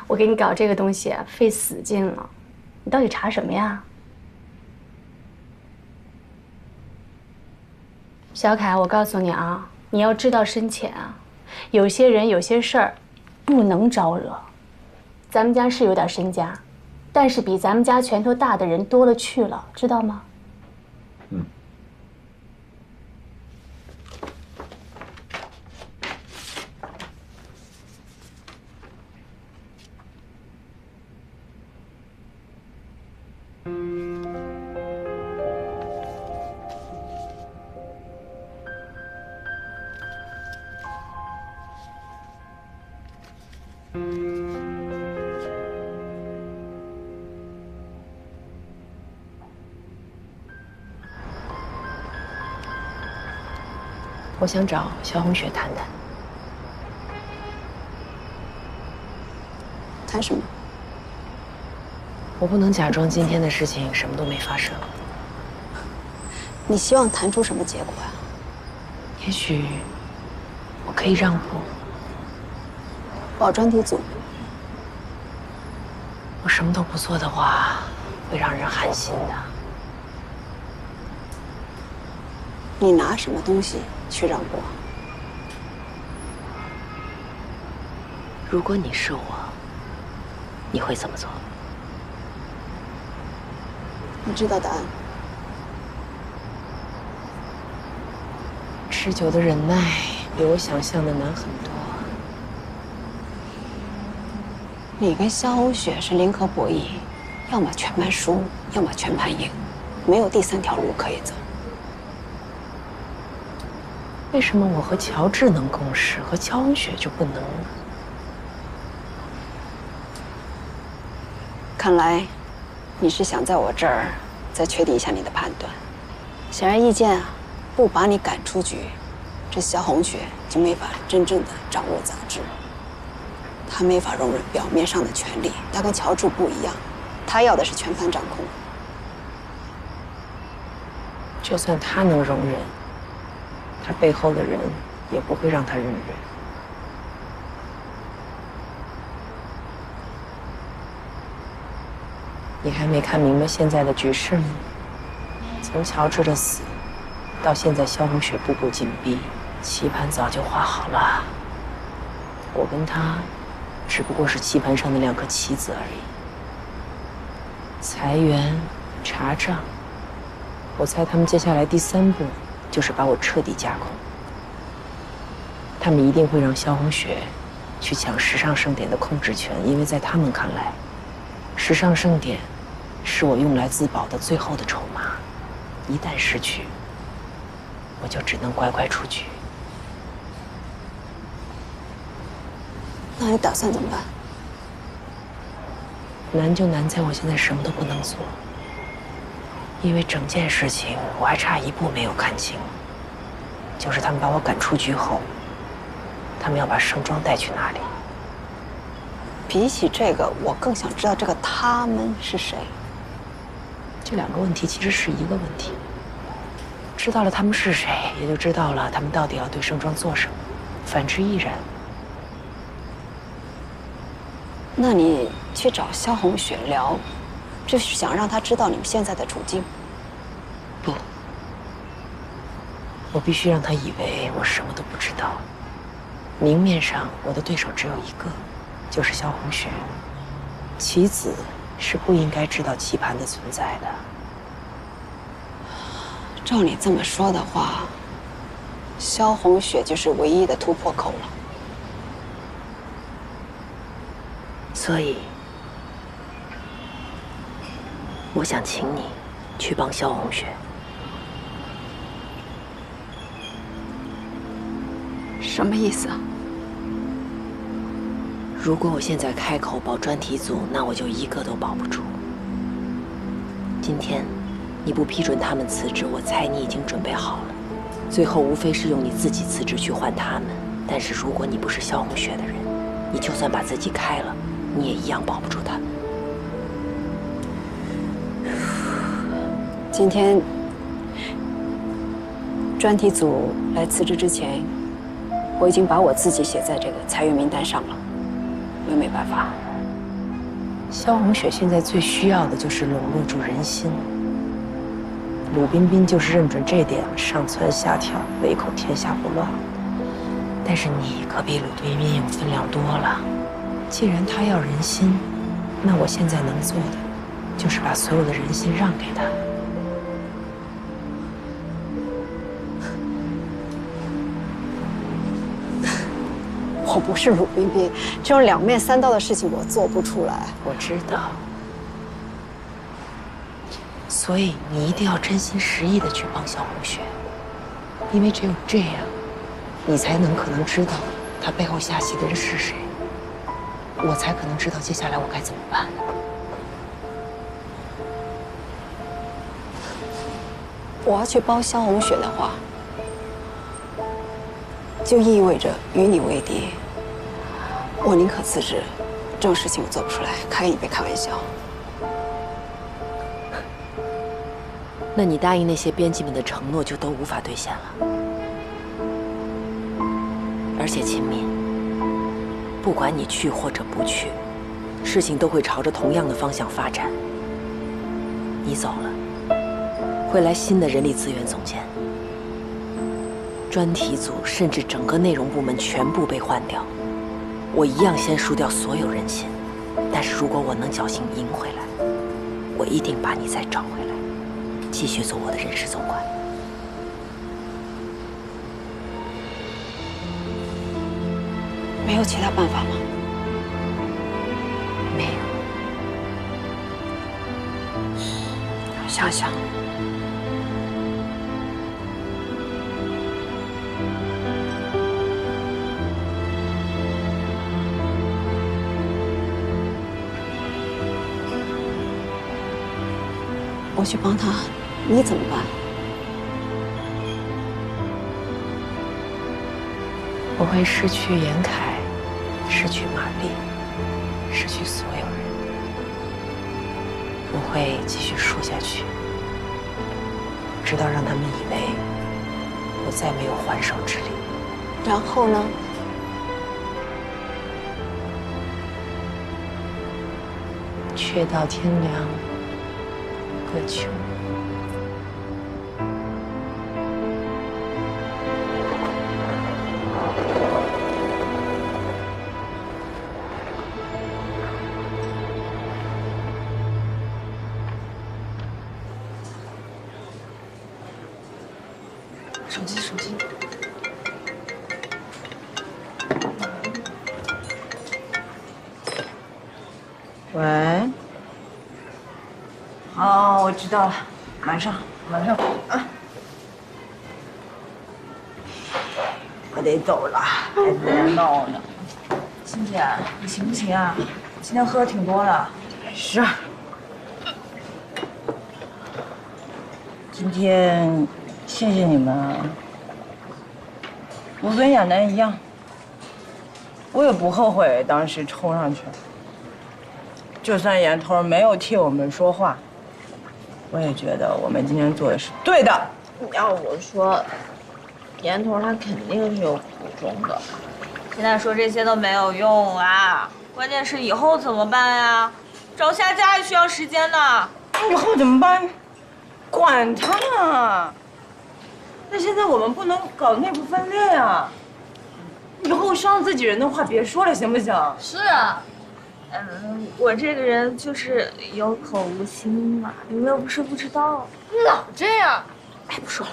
我给你搞这个东西费死劲了，你到底查什么呀？小凯，我告诉你啊，你要知道深浅啊，有些人有些事儿不能招惹。咱们家是有点身家，但是比咱们家拳头大的人多了去了，知道吗？嗯。我想找萧红雪谈谈。谈什么？我不能假装今天的事情什么都没发生。你希望谈出什么结果呀？也许我可以让步。保专题组，我什么都不做的话，会让人寒心的。你拿什么东西去让步？如果你是我，你会怎么做？你知道答案。持久的忍耐比我想象的难很多。你跟萧红雪是零和博弈，要么全盘输，要么全盘赢，没有第三条路可以走。为什么我和乔治能共事，和萧红雪就不能呢？看来，你是想在我这儿再确定一下你的判断。显而易见啊，不把你赶出局，这萧红雪就没法真正的掌握杂志。她没法容忍表面上的权利，她跟乔治不一样，她要的是全盘掌控。就算他能容忍，他背后的人也不会让他容忍。你还没看明白现在的局势吗？从乔治的死到现在萧红雪步步紧逼，棋盘早就画好了。我跟他只不过是棋盘上的2颗棋子而已。裁员、查账，我猜他们接下来第3步就是把我彻底架空。他们一定会让萧红雪去抢时尚盛典的控制权，因为在他们看来，时尚盛典是我用来自保的最后的筹码，一旦失去，我就只能乖乖出局。那你打算怎么办？难就难在我现在什么都不能做，因为整件事情我还差一步没有看清，就是他们把我赶出局后，他们要把盛装带去哪里？比起这个，我更想知道这个他们是谁。这2个问题其实是一个问题。知道了他们是谁，也就知道了他们到底要对盛装做什么，反之亦然。那你去找萧红雪聊，就是想让她知道你们现在的处境？不，我必须让她以为我什么都不知道。明面上我的对手只有一个，就是萧红雪。棋子是不应该知道棋盘的存在的。照你这么说的话，萧红雪就是唯一的突破口了。所以，我想请你去帮萧红雪。什么意思啊？如果我现在开口保专题组，那我就一个都保不住。今天你不批准他们辞职，我猜你已经准备好了。最后无非是用你自己辞职去换他们。但是如果你不是萧红雪的人，你就算把自己开了，你也一样保不住他们。今天专题组来辞职之前，我已经把我自己写在这个裁员名单上了，我也没办法。萧红雪现在最需要的就是笼络住人心。鲁彬彬就是认准这点，上蹿下跳，唯恐天下不乱。但是你可比鲁彬彬有分量多了。既然他要人心，那我现在能做的就是把所有的人心让给他。我不是鲁彬彬，这种2面3刀的事情我做不出来。我知道，所以你一定要真心实意的去帮萧红雪，因为只有这样，你才可能知道他背后下棋的人是谁，我才可能知道接下来我该怎么办。我要去帮萧红雪的话，就意味着与你为敌。我宁可辞职，这种事情我做不出来，开一杯开玩笑。那你答应那些编辑们的承诺就都无法兑现了。而且秦敏，不管你去或者不去，事情都会朝着同样的方向发展。你走了，会来新的人力资源总监，专题组甚至整个内容部门全部被换掉。我一样先输掉所有人心，但是如果我能侥幸赢回来，我一定把你再找回来，继续做我的人事总管。没有其他办法吗？没有。我想想。我去帮他，你怎么办？我会失去严凯，失去玛丽，失去所有人。我会继续输下去，直到让他们以为我再没有还手之力。然后呢？却到天凉各求。手机，手机。喂。哦，我知道了，马上啊！我得走了，孩子在那闹呢。欣姐，你行不行啊？今天喝的挺多的。是。今天谢谢你们啊！我跟亚楠一样，我也不后悔当时冲上去。就算岩头没有替我们说话，我也觉得我们今天做的是对的。要我说，岩头他肯定是有苦衷的。现在说这些都没有用啊，关键是以后怎么办呀？找下家也需要时间呢。以后怎么办？管他呢！那现在我们不能搞内部分裂啊！以后伤自己人的话别说了，行不行？是啊。我这个人就是有口无心嘛，你们又不是不知道。你老这样，哎，不说了。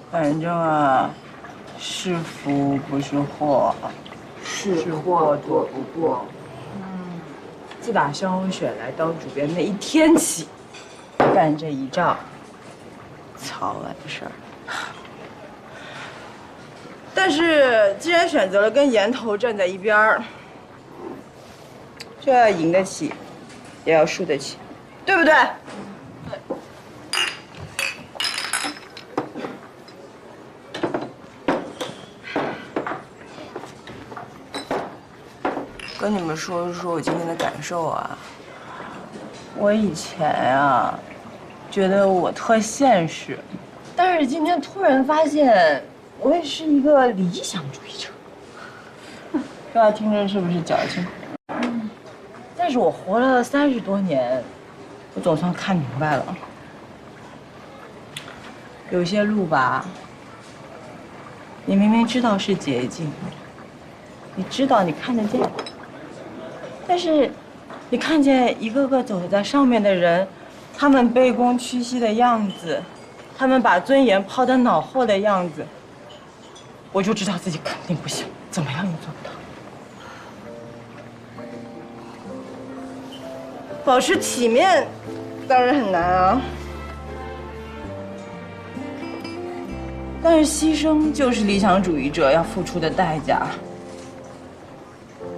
反正啊，是福不是祸，是祸躲不过。自打萧红雪来当主编那一天起，干这一仗，操完事儿。但是既然选择了跟岩头站在一边儿，就要赢得起，也要输得起，对不对？跟你们说我今天的感受啊。我以前啊，觉得我特现实，但是今天突然发现。我也是一个理想主义者，说来听着是不是矫情？但是我活了30多年，我总算看明白了，有些路吧，你明明知道是捷径，你知道你看得见，但是你看见一个个走在上面的人，他们卑躬屈膝的样子，他们把尊严抛在脑后的样子。我就知道自己肯定不行，怎么样也做不到。保持体面，当然很难啊。但是牺牲就是理想主义者要付出的代价。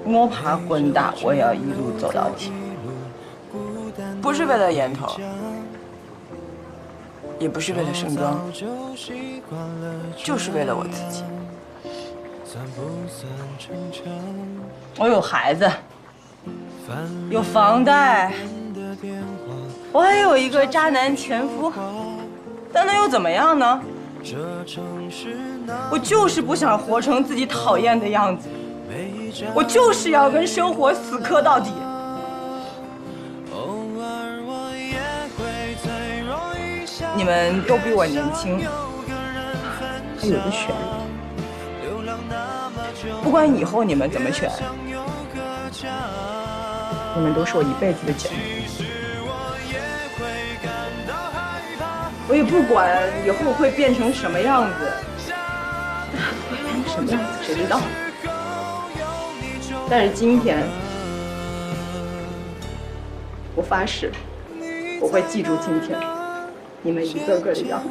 摸爬滚打，我也要一路走到底。不是为了岩头，也不是为了盛装，就是为了我自己。我有孩子，有房贷，我还有一个渣男前夫，但那又怎么样呢？我就是不想活成自己讨厌的样子，我就是要跟生活死磕到底。你们都比我年轻，还有个选，不管以后你们怎么选，你们都是我一辈子的姐妹。我也不管以后会变成什么样子，会变成什么样子谁知道？但是今天，我发誓，我会记住今天你们一个个的样子。